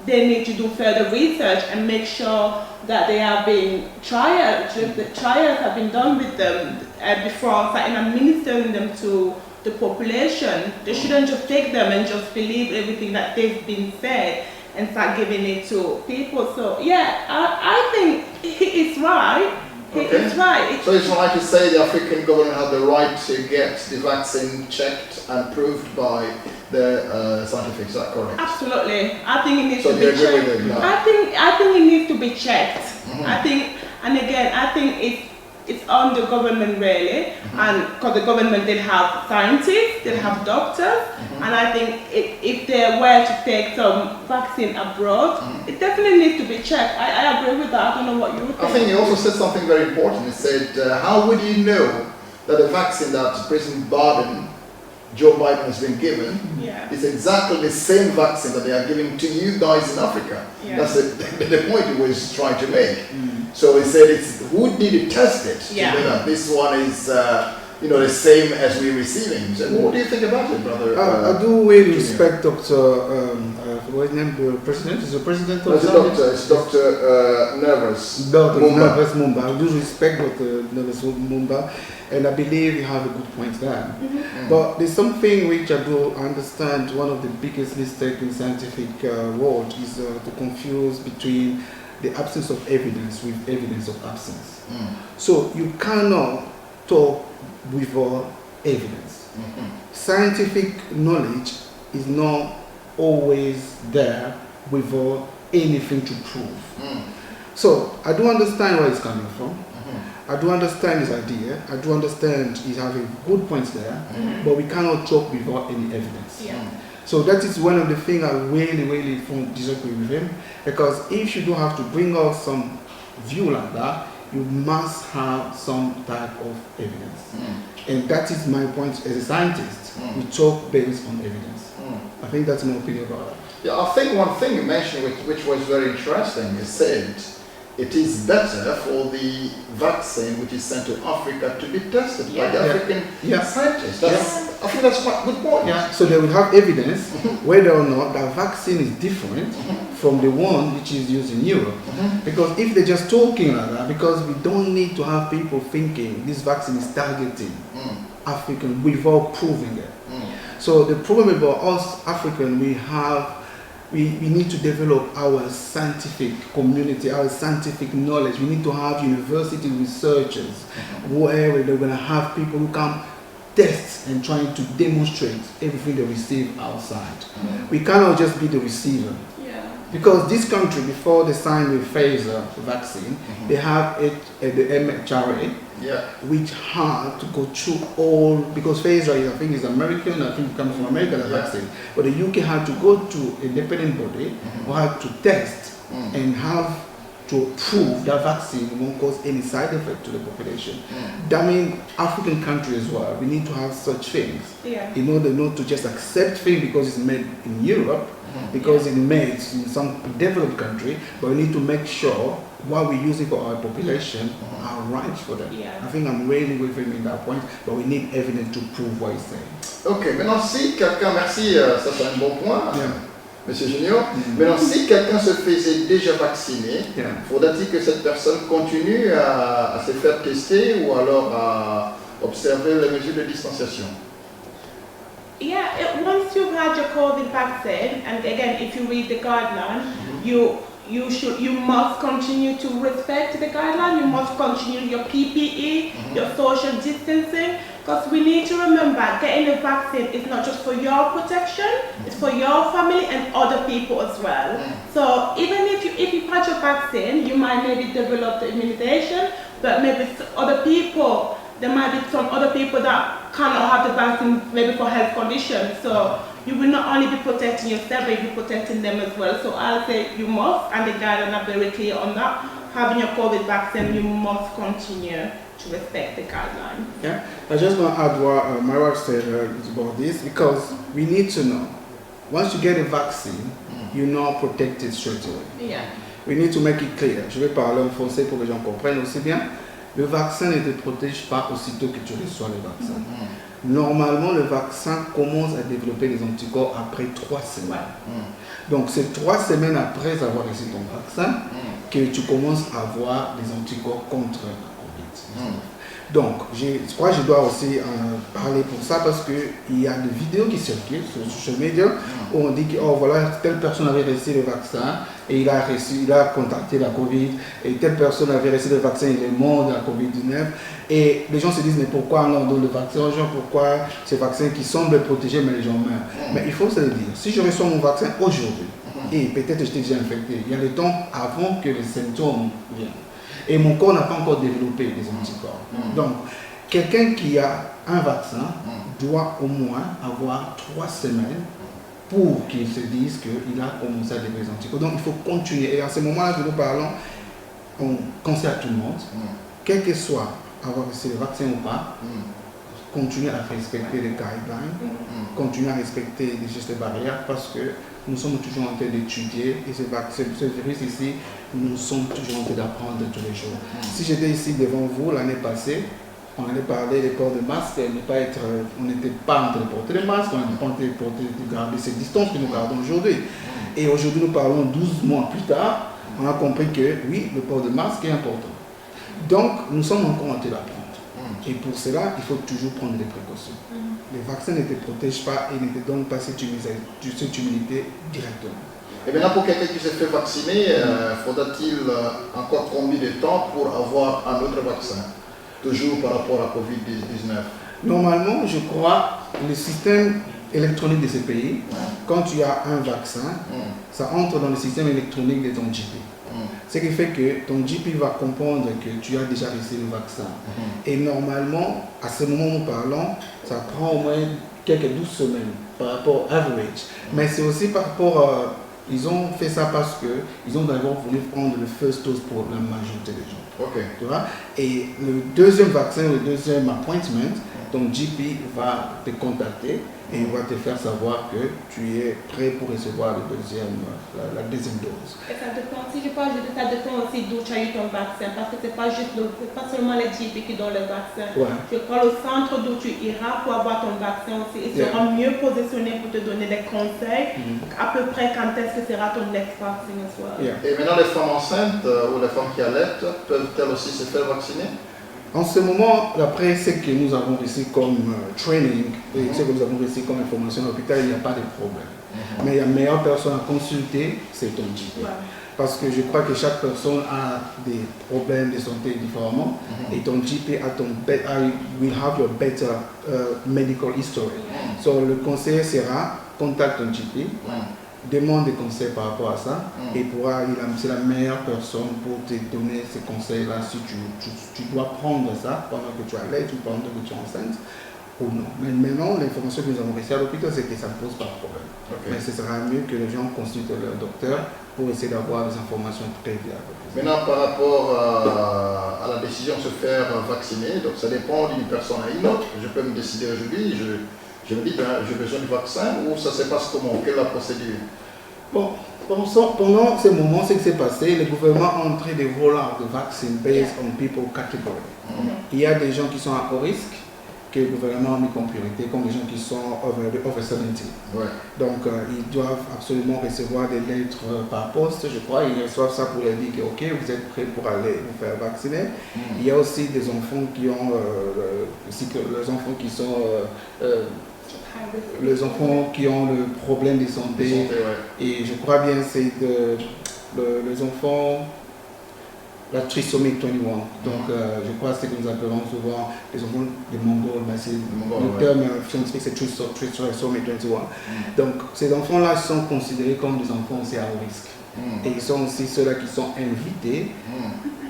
Speaker 4: they need to do further research and make sure that they are being trialed. The trials have been done with them before starting administering them to the population. They shouldn't just take them and just believe everything that they've been said and start giving it to people. So yeah, I think it's right. It's right.
Speaker 2: So it's right to say the African government has the right to get the vaccine checked and proved by the scientific. Is that correct?
Speaker 4: Absolutely. I think it needs
Speaker 2: So
Speaker 4: to be
Speaker 2: you agree
Speaker 4: checked.
Speaker 2: with it, no?
Speaker 4: I think it needs to be checked. I think, and again, I think it's on the government really, and because the government did have scientists, did have doctors, and I think if they were to take some vaccine abroad, it definitely needs to be checked. I agree with that. I don't know what you think.
Speaker 2: I think he also said something very important. He said, how would you know that the vaccine that President Joe Biden has been given is exactly the same vaccine that they are giving to you guys in Africa? That's the point he was trying to make. So he said, who did you test it to know that this one is the same as we're receiving? So what do you think about it, brother?
Speaker 3: I do really respect Dr. What's his name? The president? Is the president of
Speaker 2: It's Dr. Nervous
Speaker 3: Mumba. I do respect Dr. Nervous Mumba, and I believe you have a good point there. But there's something which I do understand. One of the biggest mistakes in scientific world is to confuse between the absence of evidence with evidence of absence. So you cannot talk without evidence. Scientific knowledge is not always there without anything to prove. So I do understand where he's coming from. I do understand his idea. I do understand he's having good points there, but we cannot talk without any evidence. So that is one of the things I really disagree with him, because if you don't have to bring out some view like that, you must have some type of evidence. And that is my point as a scientist. We talk based on evidence. I think that's my opinion about that.
Speaker 2: I think one thing you mentioned which was very interesting, you said it is better for the vaccine which is sent to Africa to be tested by the African scientists. I think that's quite a good point.
Speaker 3: So they will have evidence whether or not the vaccine is different from the one which is used in Europe. Because if they're just talking like that, because we don't need to have people thinking this vaccine is targeting African without proving it. So the problem about us African, we need to develop our scientific community, our scientific knowledge. We need to have university researchers, wherever they're going to have people who come test and trying to demonstrate everything they receive outside. We cannot just be the receiver. Because this country, before they signed with Pfizer vaccine, they have it at the MHRA, which had to go through all, because Pfizer, I think, is American, I think it comes from America, the vaccine. But the UK had to go to an independent body who had to test and have to prove that vaccine won't cause any side effect to the population. That means African countries as well, we need to have such things in order not to just accept things because it's made in Europe, because it's made in some developed country, but we need to make sure what we're using for our population are right for them. I think I'm really with him in that point, but we need evidence to prove what he's saying.
Speaker 2: Ok, maintenant si quelqu'un, merci, ça c'est un bon point. Monsieur Junior, maintenant si quelqu'un se faisait déjà vacciner, faudrait-il que cette personne continue à se faire tester ou alors à observer les mesures de distanciation?
Speaker 4: Once you've had your COVID vaccine, and again, if you read the guideline, you must continue to respect the guideline. You must continue your PPE, your social distancing, because we need to remember getting the vaccine is not just for your protection, it's for your family and other people as well. So even if you've had your vaccine, you might maybe develop the immunization, but maybe other people, there might be some other people that cannot have the vaccine maybe for health conditions. So you will not only be protecting yourself, but you'll be protecting them as well. So I'll say you must, and the guidelines are very clear on that. Having your COVID vaccine, you must continue to respect the guideline.
Speaker 3: I just want to add what my wife said about this, because we need to know, once you get a vaccine, you're not protected straight away. We need to make it clear. Je vais parler en français pour que les gens comprennent aussi bien. Le vaccin ne te protège pas aussitôt que tu reçois le vaccin. Normalement, le vaccin commence à développer des anticorps après 3 semaines. Donc, c'est 3 semaines après avoir reçu ton vaccin que tu commences à avoir des anticorps contre la COVID. Donc, je crois que je dois aussi parler pour ça, parce qu'il y a des vidéos qui circulent sur les social media où on dit que voilà, telle personne avait reçu le vaccin et il a contacté la COVID, et telle personne avait reçu le vaccin, il est mort de la COVID-19. Et les gens se disent, mais pourquoi on leur donne le vaccin aux gens? Pourquoi ce vaccin qui semble protéger, mais les gens meurent? Mais il faut se le dire, si je reçois mon vaccin aujourd'hui, et peut-être j'étais déjà infecté, il y a le temps avant que les symptômes viennent. Et mon corps n'a pas encore développé des anticorps. Donc, quelqu'un qui a un vaccin doit au moins avoir 3 semaines pour qu'il se dise qu'il a commencé à développer des anticorps. Donc, il faut continuer. Et à ce moment-là que nous parlons, on conseille à tout le monde, quel que soit avoir reçu le vaccin ou pas, continuer à respecter les guidelines, continuer à respecter les gestes barrières parce que nous sommes toujours en train d'étudier et ce virus ici, nous sommes toujours en train d'apprendre tous les jours. Si j'étais ici devant vous l'année passée, on allait parler des ports de masque, on n'était pas en train de porter les masques, on n'était pas en train de garder ces distances que nous gardons aujourd'hui. Et aujourd'hui, nous parlons 12 mois plus tard, on a compris que oui, le port de masque est important. Donc, nous sommes encore en train d'apprendre. Et pour cela, il faut toujours prendre des précautions. Les vaccins ne te protègent pas et ne te donnent pas cette immunité directement.
Speaker 2: Et maintenant, pour quelqu'un qui s'est fait vacciner, faudra-t-il encore combien de temps pour avoir un autre vaccin? Toujours par rapport à Covid-19?
Speaker 3: Normalement, je crois, le système électronique de ce pays, quand tu as un vaccin, ça entre dans le système électronique de ton GP. Ce qui fait que ton GP va comprendre que tu as déjà reçu le vaccin. Et normalement, à ce moment où nous parlons, ça prend au moins quelques 12 semaines par rapport à average. Mais c'est aussi par rapport ils ont fait ça parce qu'ils ont d'abord voulu prendre le first dose pour la majorité des gens. Tu vois? Et le deuxième vaccin, le deuxième appointment, ton GP va te contacter et il va te faire savoir que tu es prêt pour recevoir la deuxième dose.
Speaker 4: Et ça dépend, si je parle de ça dépend aussi d'où tu as eu ton vaccin, parce que c'est pas seulement les GP qui donnent le vaccin. Je crois au centre d'où tu iras pour avoir ton vaccin aussi, ils seront mieux positionnés pour te donner des conseils à peu près quand est-ce que sera ton next vaccine.
Speaker 2: Et maintenant les femmes enceintes ou les femmes qui allaitent peuvent-elles aussi se faire vacciner?
Speaker 3: En ce moment, d'après ce que nous avons reçu comme training et ce que nous avons reçu comme information à l'hôpital, il n'y a pas de problème. Mais la meilleure personne à consulter, c'est ton GP. Parce que je crois que chaque personne a des problèmes de santé différemment et ton GP will have your better medical history. So, le conseil sera, contacte ton GP. Demande des conseils par rapport à ça et c'est la meilleure personne pour te donner ces conseils-là si tu dois prendre ça pendant que tu allaites ou pendant que tu es enceinte ou non. Mais maintenant, l'information que nous avons reçue à l'hôpital, c'est que ça ne pose pas de problème. Mais ce sera mieux que les gens consultent leur docteur pour essayer d'avoir des informations très viables.
Speaker 2: Maintenant, par rapport à la décision de se faire vacciner, donc ça dépend d'une personne à une autre. Je peux me décider aujourd'hui, je me dis, j'ai besoin du vaccin ou ça se passe comment? Quelle est la procédure?
Speaker 3: Bon, pendant ce moment, ce qui s'est passé, le gouvernement a entré des roll-out de vaccins based on people category. Il y a des gens qui sont à haut risque, que le gouvernement a mis comme priorité, comme les gens qui sont over 70. Donc, ils doivent absolument recevoir des lettres par poste, je crois. Ils reçoivent ça pour leur dire que, ok, vous êtes prêts pour aller vous faire vacciner. Il y a aussi des enfants qui ont, les enfants qui sont... les enfants qui ont le problème de santé, et je crois bien c'est les enfants, la trisomie 21. Donc je crois que c'est ce que nous appelons souvent les enfants de Mongols, mais le terme scientifique c'est trisomie 21. Donc ces enfants-là sont considérés comme des enfants aussi à haut risque. Et ils sont aussi ceux-là qui sont invités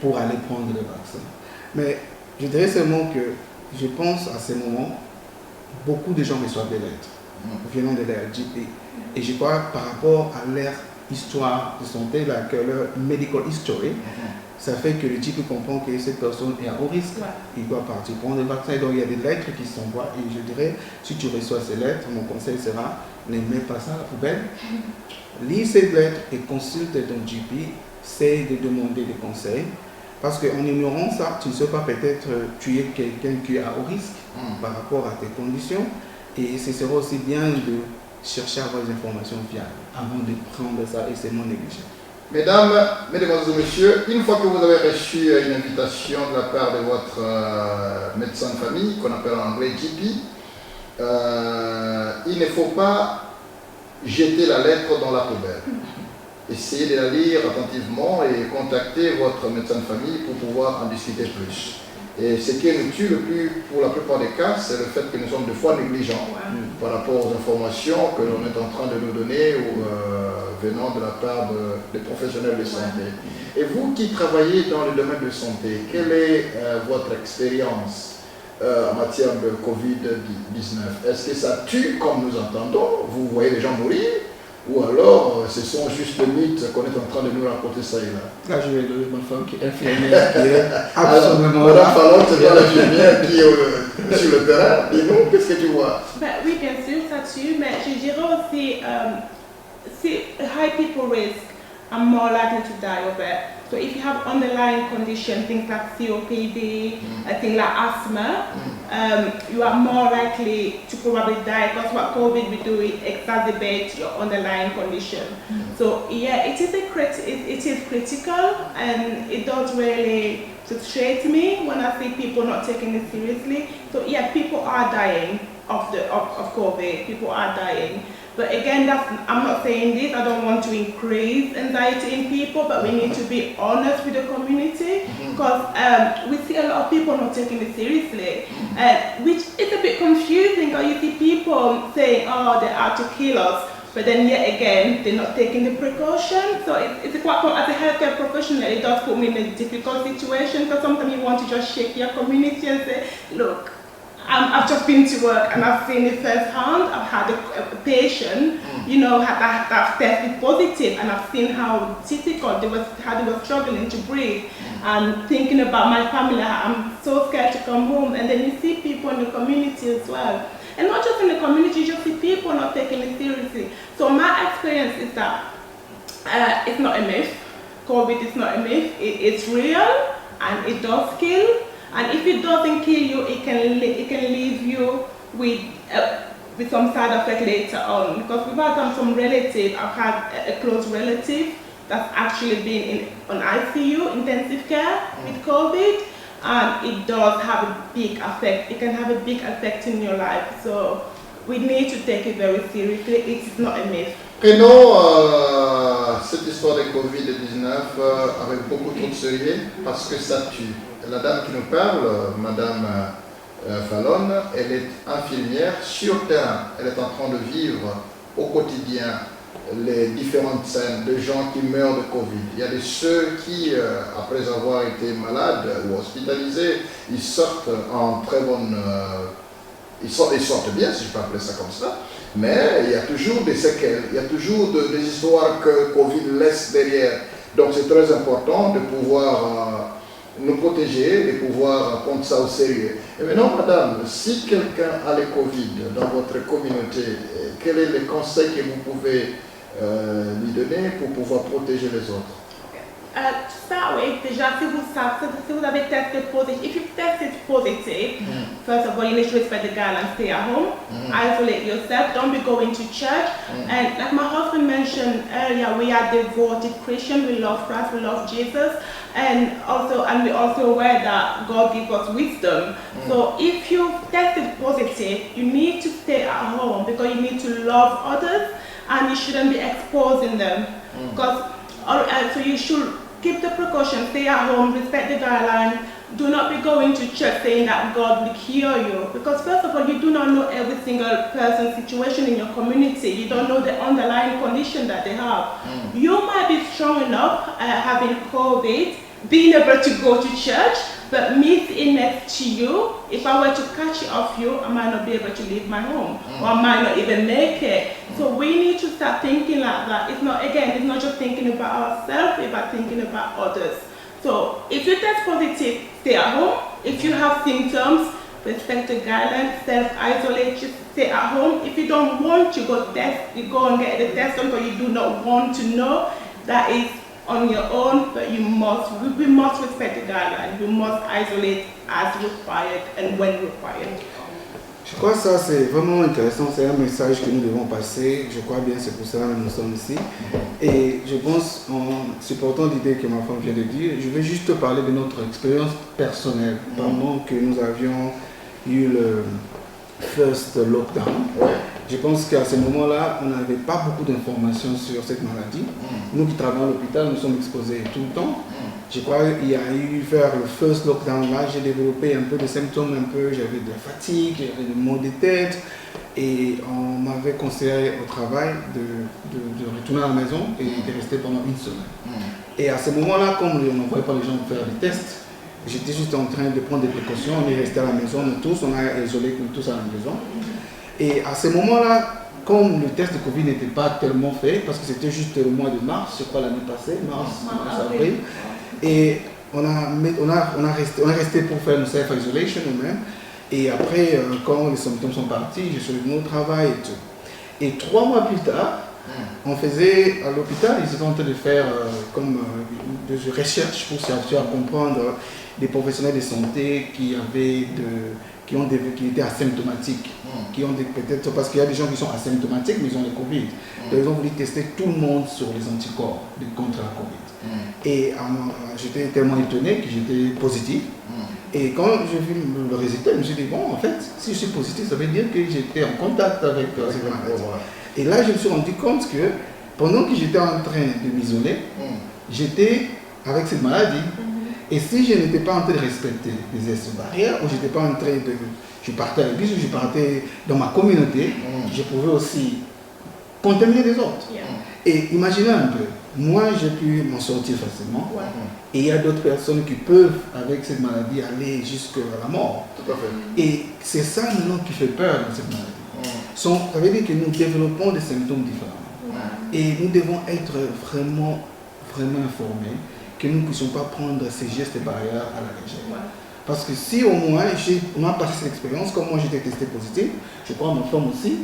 Speaker 3: pour aller prendre le vaccin. Mais je dirais seulement que je pense à ce moment, beaucoup de gens reçoivent des lettres venant de leur GP. Et je crois par rapport à leur histoire de santé, leur medical history, ça fait que le GP comprend que cette personne est à haut risque. Il doit partir prendre le vaccin. Donc il y a des lettres qui s'envoient. Et je dirais, si tu reçois ces lettres, mon conseil sera, ne mets pas ça à la poubelle. Lis ces lettres et consulte ton GP. C'est de demander des conseils. Parce qu'en ignorant ça, tu ne sais pas, peut-être tu es quelqu'un qui est à haut risque par rapport à tes conditions. Et ce sera aussi bien de chercher à avoir des informations fiables avant de prendre ça et c'est non négligé.
Speaker 2: Mesdames, mesdemoiselles et messieurs, une fois que vous avez reçu une invitation de la part de votre médecin de famille, qu'on appelle en anglais GP, il ne faut pas jeter la lettre dans la poubelle. Essayez de la lire attentivement et contactez votre médecin de famille pour pouvoir en discuter plus. Et ce qui nous tue le plus, pour la plupart des cas, c'est le fait que nous sommes des fois négligents par rapport aux informations que l'on est en train de nous donner ou venant de la part des professionnels de santé. Et vous qui travaillez dans le domaine de santé, quelle est votre expérience en matière de Covid-19? Est-ce que ça tue comme nous entendons? Vous voyez les gens mourir? Ou alors ce sont juste des mythes qu'on est en train de nous raconter ça et là?
Speaker 3: Là, je vais donner ma femme qui est infirmière, qui est absolument
Speaker 2: Madame
Speaker 3: là.
Speaker 2: Fallon, c'est bien l'infirmière qui est sur le terrain. Dis-nous, qu'est-ce que tu vois?
Speaker 4: Ben oui, bien sûr, ça tue, mais je dirais aussi, high people risk are more likely to die of it. So if you have underlying conditions, things like COPD, things like asthma, you are more likely to probably die, because what COVID will do, it exacerbates your underlying condition. So yeah, it is critical, and it does really frustrate me when I see people not taking it seriously. So yeah, people are dying of COVID. People are dying. But again, I'm not saying this, I don't want to increase anxiety in people, but we need to be honest with the community, because we see a lot of people not taking it seriously, which is a bit confusing, because you see people saying, oh, they're out to kill us, but then yet again, they're not taking the precaution. So it's quite, as a healthcare professional, it does put me in a difficult situation, because sometimes you want to just shake your community and say, look, I've just been to work and I've seen it firsthand. I've had a patient, that tested positive, and I've seen how difficult how they were struggling to breathe. And thinking about my family, I'm so scared to come home. And then you see people in the community as well. And not just in the community, you just see people not taking it seriously. So my experience is that it's not a myth. COVID is not a myth. It's real, and it does kill. And if it doesn't kill you, it can leave you with some side effect later on. Because we've had some relative, I've had a close relative that's actually been on ICU, intensive care, with COVID, and it does have a big effect. It can have a big effect in your life. So we need to take it very seriously. It's not a myth.
Speaker 2: Prenons cette histoire de Covid-19 avec beaucoup trop de sérieux, parce que ça tue. La dame qui nous parle, Madame Fallon, elle est infirmière sur terrain. Elle est en train de vivre au quotidien les différentes scènes de gens qui meurent de Covid. Il y a de ceux qui, après avoir été malades ou hospitalisés, ils sortent en très bonne... ils sortent bien, si je peux appeler ça comme ça. Mais il y a toujours des séquelles, il y a toujours des histoires que Covid laisse derrière. Donc c'est très important de pouvoir... nous protéger, de pouvoir prendre ça au sérieux. Et maintenant, madame, si quelqu'un a le Covid dans votre communauté, quel est le conseil que vous pouvez lui donner pour pouvoir protéger les autres?
Speaker 4: To start with, déjà, si vous avez testé positive, if you've tested positive, first of all, you need to respect the guidelines, stay at home, isolate yourself, don't be going to church. And like my husband mentioned earlier, we are devoted Christians, we love Christ, we love Jesus, and we also aware that God gives us wisdom. So if you tested positive, you need to stay at home, because you need to love others, and you shouldn't be exposing them. So you should keep the precautions, stay at home, respect the guidelines. Do not be going to church saying that God will cure you. Because first of all, you do not know every single person's situation in your community. You don't know the underlying condition that they have. You might be strong enough having COVID, being able to go to church, but me sitting next to you, if I were to catch it off you, I might not be able to leave my home, or I might not even make it. So we need to start thinking like that. It's not just thinking about ourselves, it's about thinking about others. So if you test positive, stay at home. If you have symptoms, respect the guidelines, self-isolate, just stay at home. If you don't want to go test, you go and get the test done, but you do not want to know, that is on your own, but we must respect the guidelines. We must isolate as required and when required.
Speaker 3: Je crois que ça c'est vraiment intéressant, c'est un message que nous devons passer, je crois bien c'est pour ça que nous sommes ici. Et je pense, en supportant l'idée que ma femme vient de dire, je vais juste te parler de notre expérience personnelle pendant que nous avions eu le first lockdown. Je pense qu'à ce moment-là, on n'avait pas beaucoup d'informations sur cette maladie. Nous qui travaillons à l'hôpital, nous sommes exposés tout le temps. Je crois qu'il y a eu vers le first lockdown là, j'ai développé un peu de symptômes, j'avais de la fatigue, j'avais des maux de tête et on m'avait conseillé au travail de retourner à la maison et de rester pendant une semaine. Et à ce moment-là, comme on n'envoyait pas les gens faire des tests, j'étais juste en train de prendre des précautions, on est resté à la maison, nous tous, on a isolé nous tous à la maison. Et à ce moment-là, comme le test de Covid n'était pas tellement fait, parce que c'était juste le mois de mars, je crois l'année passée, mars, avril, et on est resté pour faire une self-isolation nous-mêmes. Et après, quand les symptômes sont partis, je suis revenu au travail et tout. Et 3 mois plus tard, on faisait à l'hôpital, ils étaient en train de faire des recherches pour chercher à comprendre des professionnels de santé qui étaient asymptomatiques, peut-être parce qu'il y a des gens qui sont asymptomatiques mais ils ont le Covid. Donc ils ont voulu tester tout le monde sur les anticorps contre la Covid. Et j'étais tellement étonné que j'étais positif. Et quand j'ai vu le résultat, je me suis dit, bon, en fait, si je suis positif, ça veut dire que j'étais en contact avec cette maladie. Et là, je me suis rendu compte que pendant que j'étais en train de m'isoler, j'étais avec cette maladie. Et si je n'étais pas en train de respecter les gestes barrières, ou j'étais pas en train de... Je partais à l'église, ou je partais dans ma communauté, je pouvais aussi contaminer les autres. Et imaginez un peu, moi j'ai pu m'en sortir facilement, et il y a d'autres personnes qui peuvent, avec cette maladie, aller jusqu'à la mort.
Speaker 2: Tout à fait.
Speaker 3: Et c'est ça maintenant qui fait peur dans cette maladie. Ça veut dire que nous développons des symptômes différents. Et nous devons être vraiment informés que nous ne puissions pas prendre ces gestes barrières à la légère. Parce que si au moins on a passé cette expérience, comme moi j'étais testé positif, je crois ma femme aussi,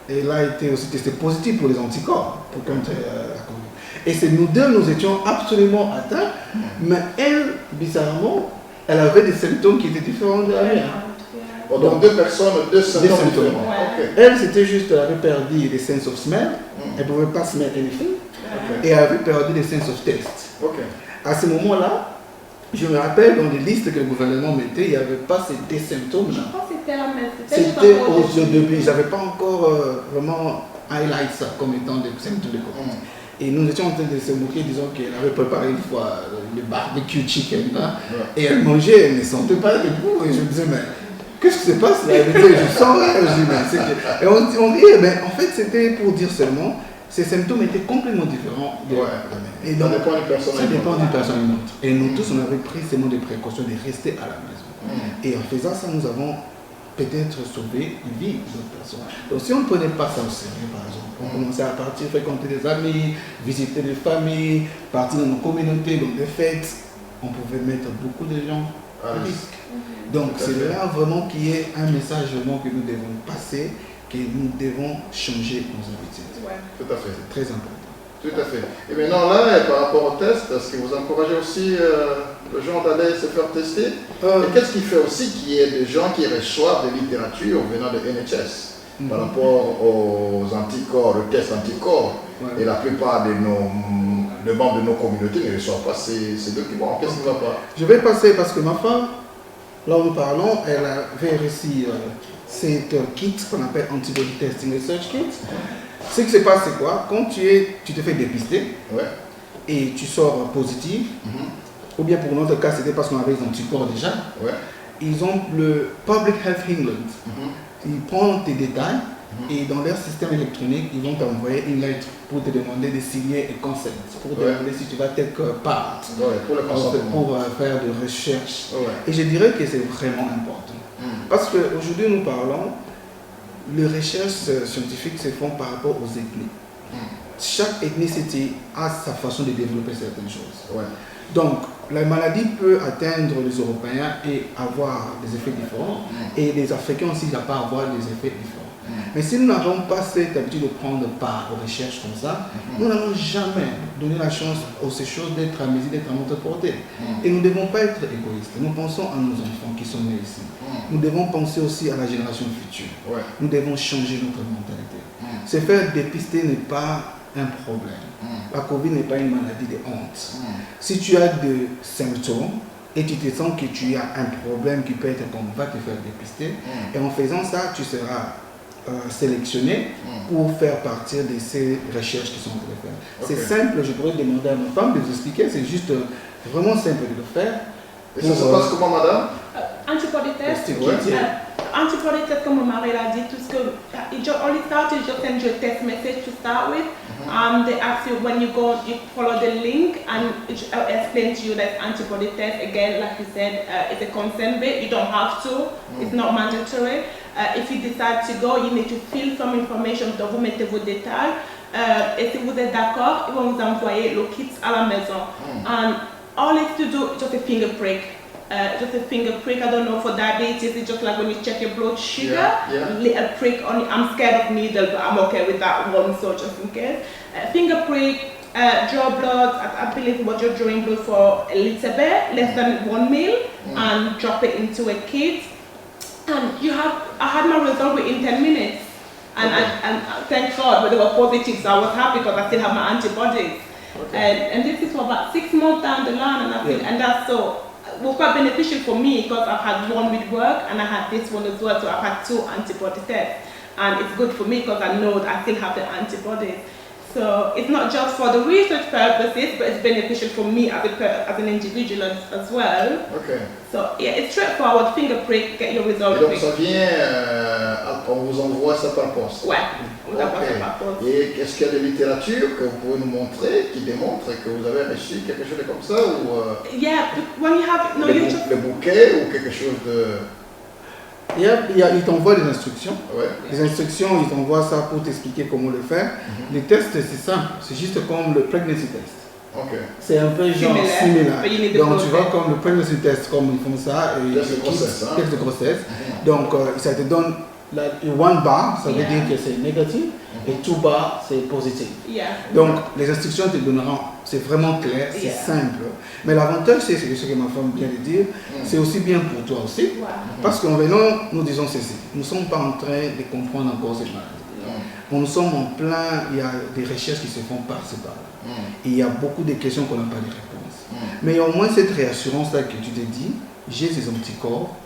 Speaker 3: elle a été aussi testée positive pour les anticorps, pour contrer la Covid. Et c'est nous deux, nous étions absolument atteints, mais elle, bizarrement, elle avait des symptômes qui étaient différents de la mienne.
Speaker 2: Donc 2 personnes, 2 symptômes différents.
Speaker 3: Elle, c'était juste, elle avait perdu les sense of smell, elle ne pouvait pas smell anything, et elle avait perdu les sense of taste. À ce moment-là, je me rappelle dans les listes que le gouvernement mettait, il n'y avait pas ces symptômes-là.
Speaker 4: Je pense que
Speaker 3: c'était au début, ils n'avaient pas encore vraiment highlight ça comme étant des symptômes de Covid. Et nous étions en train de se moquer, disons qu'elle avait préparé une fois le barbecue chicken, là, et elle mangeait, elle ne sentait pas le goût, et je me disais, mais qu'est-ce qui se passe là? Elle me disait, je sens rien, je dis, mais c'est que... Et on riait, mais en fait c'était pour dire seulement, ces symptômes étaient complètement différents. Et donc,
Speaker 2: ça dépend d'une personne à
Speaker 3: une autre. Et nous tous, on avait pris ces mots de précaution de rester à la maison. Et en faisant ça, nous avons peut-être sauvé une vie d'autres personnes. Donc si on ne prenait pas ça au sérieux, par exemple, on commençait à partir, fréquenter des amis, visiter des familles, partir dans nos communautés, dans des fêtes, on pouvait mettre beaucoup de gens à risque. Donc c'est là vraiment qu'il y ait un message vraiment que nous devons passer, que nous devons changer nos habitudes.
Speaker 2: Tout à fait.
Speaker 3: C'est très important.
Speaker 2: Tout à fait. Et maintenant là, par rapport au test, est-ce que vous encouragez aussi les gens d'aller se faire tester? Et qu'est-ce qui fait aussi qu'il y ait des gens qui reçoivent des littératures venant de NHS par rapport aux anticorps, le test anticorps? Et la plupart de nos membres de nos communautés ne reçoivent pas ces documents. Qu'est-ce qui ne va pas?
Speaker 3: Je vais passer parce que ma femme, là où nous parlons, elle avait reçu cette kit qu'on appelle Antibody Testing Research Kit. Ce qui se passe, c'est quoi? Quand tu te fais dépister et tu sors positif, ou bien pour notre cas, c'était parce qu'on avait les anticorps déjà, ils ont le Public Health England. Ils prennent tes détails et dans leur système électronique, ils vont t'envoyer une lettre pour te demander de signer un consent, pour te demander si tu vas quelque part pour faire des recherches. Et je dirais que c'est vraiment important. Parce qu'aujourd'hui, nous parlons, les recherches scientifiques se font par rapport aux ethnies. Chaque ethnicité a sa façon de développer certaines choses. Donc, la maladie peut atteindre les Européens et avoir des effets différents, et les Africains aussi, il pas avoir des effets différents. Mais si nous n'avons pas cette habitude de prendre part aux recherches comme ça, nous n'allons jamais donner la chance aux ces choses d'être à mesure, d'être à notre portée. Et nous ne devons pas être égoïstes. Nous pensons à nos enfants qui sont nés ici. Nous devons penser aussi à la génération future. Nous devons changer notre mentalité. Se faire dépister n'est pas un problème. La Covid n'est pas une maladie de honte. Si tu as des symptômes et tu te sens que tu as un problème qui peut être qu'on va te faire dépister, et en faisant ça, tu seras sélectionné pour faire partir de ces recherches qui sont en train de faire. C'est simple, je pourrais demander à ma femme de vous expliquer, c'est juste Vraiment simple de le faire.
Speaker 2: Et ça se passe comment, madame?
Speaker 4: Antibody test.
Speaker 3: Ouais.
Speaker 4: Antibody test, comme mon mari l'a dit, tout ce que it just only started, just send you a text message to start with. They ask you when you go, you follow the link, and I'll explain to you that antibody test. Again, like you said, it's a consent bit. You don't have to. It's not mandatory. If you decide to go, you need to fill some information. Donc vous mettez vos détails. Et si vous êtes d'accord, ils vont vous envoyer le kit à la maison. And all it's to do is just a finger prick. Just a finger prick. I don't know, for diabetes, it's just like when you check your blood sugar, little prick on it. I'm scared of needle, but I'm okay with that one, so just in case. Finger prick, draw blood. I believe what you're drawing blood for a little bit, less than 1 ml, and drop it into a kit. And I had my result within 10 minutes. And, and thank God, but they were positive, so I was happy because I still have my antibodies. And this is for about 6 months down the line, and that's so. Was quite beneficial for me because I've had one with work and I had this one as well, so I've had 2 antibody tests, and it's good for me because I know that I still have the antibodies. So it's not just for the research purposes, but it's beneficial for me as an individual as well.
Speaker 2: Okay.
Speaker 4: So yeah, it's straightforward, finger prick, get your result.
Speaker 2: Et donc ça vient, on vous envoie ça par poste.
Speaker 4: Ouais, on vous envoie
Speaker 2: Ok.
Speaker 4: ça par poste.
Speaker 2: Et est-ce qu'il y a des littératures que vous pouvez nous montrer qui démontrent que vous avez reçu quelque chose de comme ça ou
Speaker 4: Yeah, when you have
Speaker 2: le bouquet ou quelque chose de...
Speaker 3: Il t'envoie des instructions.
Speaker 2: Ouais.
Speaker 3: Les instructions, il t'envoie ça pour t'expliquer comment le faire. Les tests, c'est simple. C'est juste comme le pregnancy test.
Speaker 2: Ok.
Speaker 3: C'est un peu genre
Speaker 4: Similaire.
Speaker 3: similaire. Donc tu vois comme le pregnancy test, comme ils font ça.
Speaker 2: Test de grossesse, hein.
Speaker 3: Test de grossesse. Donc ça te donne one bar, ça veut dire que c'est négatif, et 2 bars, c'est positif.
Speaker 4: Yeah.
Speaker 3: Donc les instructions te donneront, c'est vraiment clair, c'est simple. Mais l'avantage, c'est ce que ma femme vient de dire, c'est aussi bien pour toi aussi.
Speaker 4: Wow.
Speaker 3: Parce qu'en venant, nous disons ceci, nous ne sommes pas en train de comprendre encore cette maladie. Nous sommes en plein, il y a des recherches qui se font par-ci par-là. Et il y a beaucoup de questions qu'on n'a pas de réponse. Mais il y a au moins cette réassurance-là que tu te dis, j'ai ces anticorps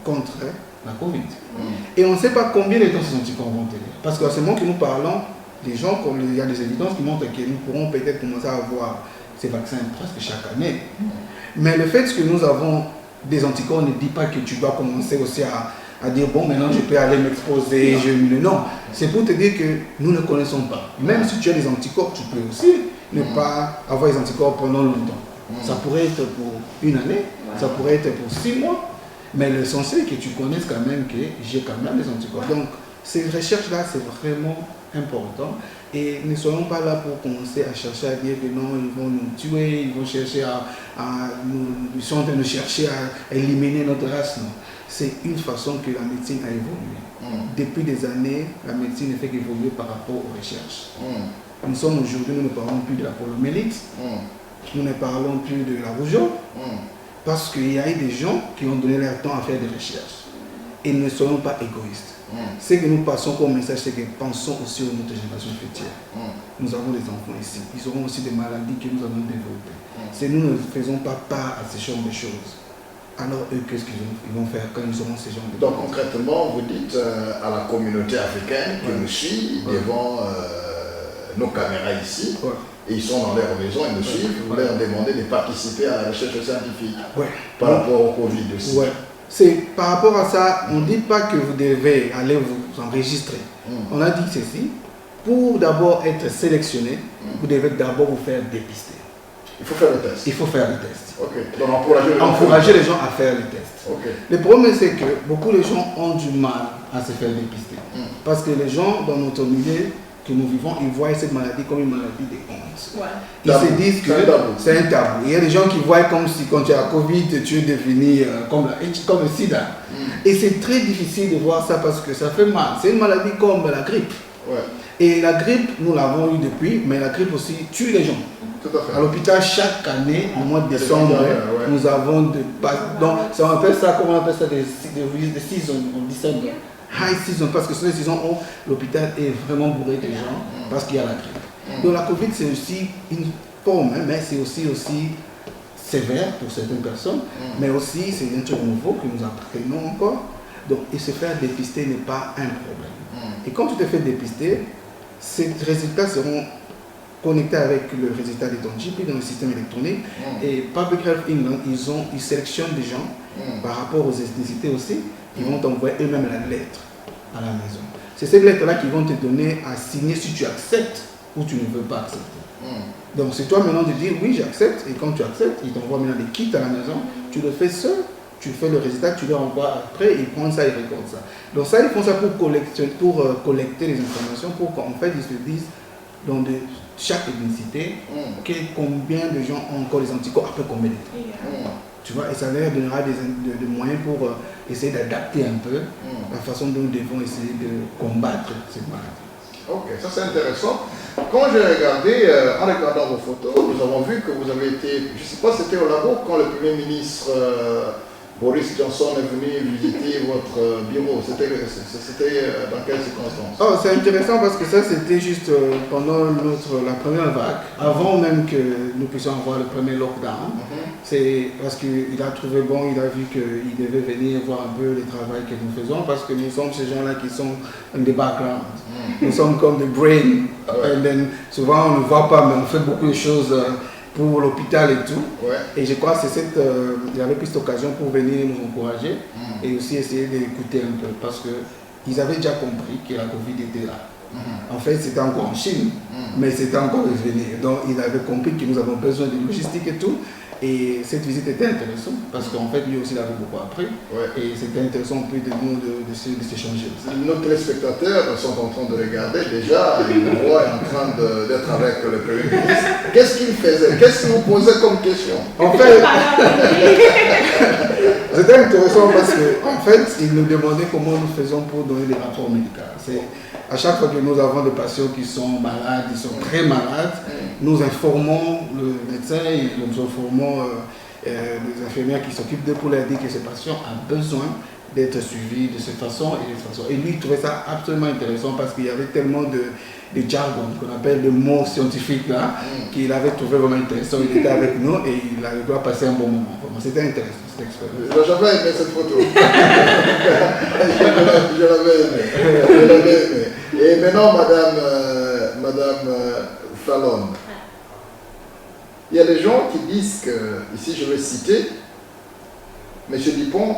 Speaker 3: contre la Covid. Et on ne sait pas combien de temps ces anticorps vont tenir. Parce qu'à ce moment que nous parlons, les gens, il y a des évidences qui montrent que nous pourrons peut-être commencer à avoir ces vaccins presque chaque année. Mais le fait que nous avons des anticorps ne dit pas que tu dois commencer aussi à dire bon, maintenant je peux aller m'exposer. Non, c'est pour te dire que nous ne connaissons pas. Même si tu as des anticorps, tu peux aussi ne pas avoir des anticorps pendant longtemps. Ça pourrait être pour 1 année, ça pourrait être pour 6 mois. Mais l'essentiel est que tu connaisses quand même que j'ai quand même des anticorps. Donc, ces recherches-là, c'est vraiment important. Et ne soyons pas là pour commencer à chercher à dire que non, ils vont nous tuer, ils vont chercher ils sont en train de chercher à éliminer notre race. Non. C'est une façon que la médecine a évolué. Depuis des années, la médecine ne fait qu'évoluer par rapport aux recherches. Nous sommes aujourd'hui, nous ne parlons plus de la poliomyélite, nous ne parlons plus de la rougeole. Parce qu'il y a eu des gens qui ont donné leur temps à faire des recherches. Et ne soyons pas égoïstes. Ce que nous passons comme message, c'est que pensons aussi aux notre génération future. Nous avons des enfants ici. Ils auront aussi des maladies que nous avons développées. Si nous ne faisons pas part à ce genre de choses, alors eux, qu'est-ce qu'ils vont faire quand ils auront ce genre de choses?
Speaker 2: Donc concrètement, vous dites à la communauté africaine qui nous suit devant nos caméras ici, et ils sont dans leur maison, ils nous suivent, vous leur demandez de participer à la recherche scientifique par rapport au Covid aussi.
Speaker 3: C'est par rapport à ça, on ne dit pas que vous devez aller vous enregistrer. On a dit ceci, pour d'abord être sélectionné, vous devez d'abord vous faire dépister.
Speaker 2: Il faut faire le test.
Speaker 3: Il faut faire le test.
Speaker 2: Donc
Speaker 3: encourager les gens à faire le test. Le problème, c'est que beaucoup de gens ont du mal à se faire dépister. Parce que les gens dans notre milieu que nous vivons, ils voient cette maladie comme une maladie de honte. Ils se disent que c'est un tabou. Il y a des gens qui voient comme si quand tu as Covid, tu es devenu comme le sida. Et c'est très difficile de voir ça parce que ça fait mal. C'est une maladie comme la grippe. Et la grippe, nous l'avons eu depuis, mais la grippe aussi tue les gens. À l'hôpital, chaque année, au mois de décembre, nous avons donc, on appelle ça, comment on appelle ça, des seasons, on dit ça, high season, parce que sur les saisons où l'hôpital est vraiment bourré de gens, parce qu'il y a la grippe. Donc la Covid, c'est aussi une forme, mais c'est aussi sévère pour certaines personnes, mais aussi c'est un truc nouveau que nous apprenons encore. Donc, et se faire dépister n'est pas un problème. Et quand tu te fais dépister, ces résultats seront connecté avec le résultat de ton GP dans le système électronique. Et Public Health England, ils sélectionnent des gens par rapport aux ethnicités aussi. Ils vont t'envoyer eux-mêmes la lettre à la maison. C'est cette lettre-là qu'ils vont te donner à signer si tu acceptes ou tu ne veux pas accepter. Donc c'est toi maintenant de dire oui j'accepte, et quand tu acceptes, ils t'envoient maintenant des kits à la maison, tu le fais seul, tu fais le résultat, tu leur envoies après, ils prennent ça, ils récoltent ça. Donc ça, ils font ça pour collecter les informations, pour qu'en fait ils se disent dans chaque ethnicité combien de gens ont encore des anticorps après combien de temps. Tu vois, et ça leur donnera des moyens pour essayer d'adapter un peu la façon dont nous devons essayer de combattre cette maladie.
Speaker 2: Ok, ça c'est intéressant. Quand j'ai regardé, en regardant vos photos, nous avons vu que vous avez été, je ne sais pas, c'était au labo quand le Premier ministre Boris Johnson est venu visiter votre bureau. C'était dans quelles circonstances?
Speaker 3: Oh, c'est intéressant parce que ça c'était juste pendant la première vague, avant même que nous puissions avoir le premier lockdown. C'est parce qu'il a trouvé bon, il a vu qu'il devait venir voir un peu le travail que nous faisons parce que nous sommes ces gens-là qui sont dans des backgrounds. Nous sommes comme des brains. Souvent on ne voit pas, mais on fait beaucoup de choses pour l'hôpital et tout. Et je crois que il avait pris cette occasion pour venir nous encourager et aussi essayer d'écouter un peu parce qu'ils avaient déjà compris que la Covid était là. En fait, c'était encore en Chine, mais c'était encore à venir. Donc, ils avaient compris que nous avons besoin de logistique et tout. Et cette visite était intéressante parce qu'en fait, lui aussi, il avait beaucoup appris. Et c'était intéressant un peu de nous de s'échanger.
Speaker 2: Nos téléspectateurs sont en train de regarder déjà. Ils nous voient en train d'être avec le Premier ministre. Qu'est-ce qu'il faisait? Qu'est-ce qu'il vous posait comme question?
Speaker 3: En fait, c'était intéressant parce qu'en fait, il nous demandait comment nous faisons pour donner des rapports médicaux. À chaque fois que nous avons des patients qui sont malades, ils sont très malades, nous informons le médecin et nous informons les infirmières qui s'occupent d'eux pour leur dire que ce patient a besoin d'être suivi de cette façon et de cette façon. Et lui, il trouvait ça absolument intéressant parce qu'il y avait tellement de jargon qu'on appelle de mots scientifiques là, qu'il avait trouvé vraiment intéressant. Il était avec nous et il avait passé un bon moment. C'était intéressant, cette expérience.
Speaker 2: J'avais aimé cette photo. Je l'avais aimé. Et maintenant, Madame Fallon, il y a des gens qui disent que, ici je vais citer, M. Dupont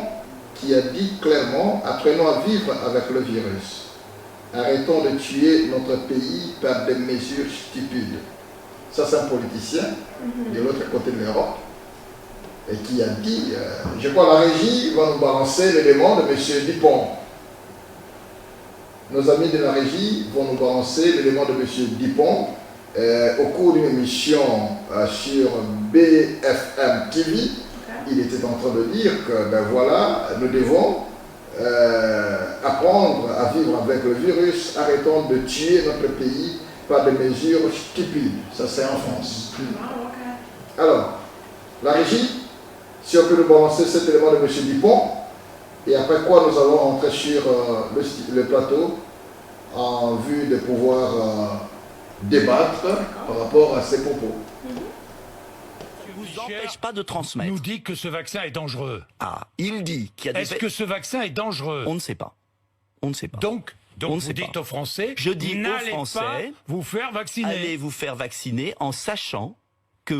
Speaker 2: qui a dit clairement, apprenons à vivre avec le virus. Arrêtons de tuer notre pays par des mesures stupides. Ça, c'est un politicien de l'autre côté de l'Europe et qui a dit, je crois la régie va nous balancer l'élément de M. Dupont. Nos amis de la régie vont nous balancer l'élément de M. Dupont au cours d'une émission sur BFM TV. Il était en train de dire que, ben voilà, nous devons apprendre à vivre avec le virus, arrêtons de tuer notre pays par des mesures stupides. Ça, c'est en France. Alors, la régie, si on peut nous balancer cet élément de M. Dupont, et après quoi nous allons entrer sur le plateau en vue de pouvoir débattre par rapport à ces propos.
Speaker 6: Vous empêche pas de transmettre.
Speaker 7: Nous dit que ce vaccin est dangereux.
Speaker 6: Ah, il dit qu'il y a des...
Speaker 7: Est-ce que ce vaccin est dangereux?
Speaker 6: On ne sait pas. On ne sait pas.
Speaker 7: Donc
Speaker 6: on ne
Speaker 7: vous
Speaker 6: sait
Speaker 7: dites
Speaker 6: pas.
Speaker 7: aux Français,
Speaker 6: je dis
Speaker 7: n'allez
Speaker 6: aux Français,
Speaker 7: pas vous faire vacciner.
Speaker 6: Allez vous faire vacciner en sachant que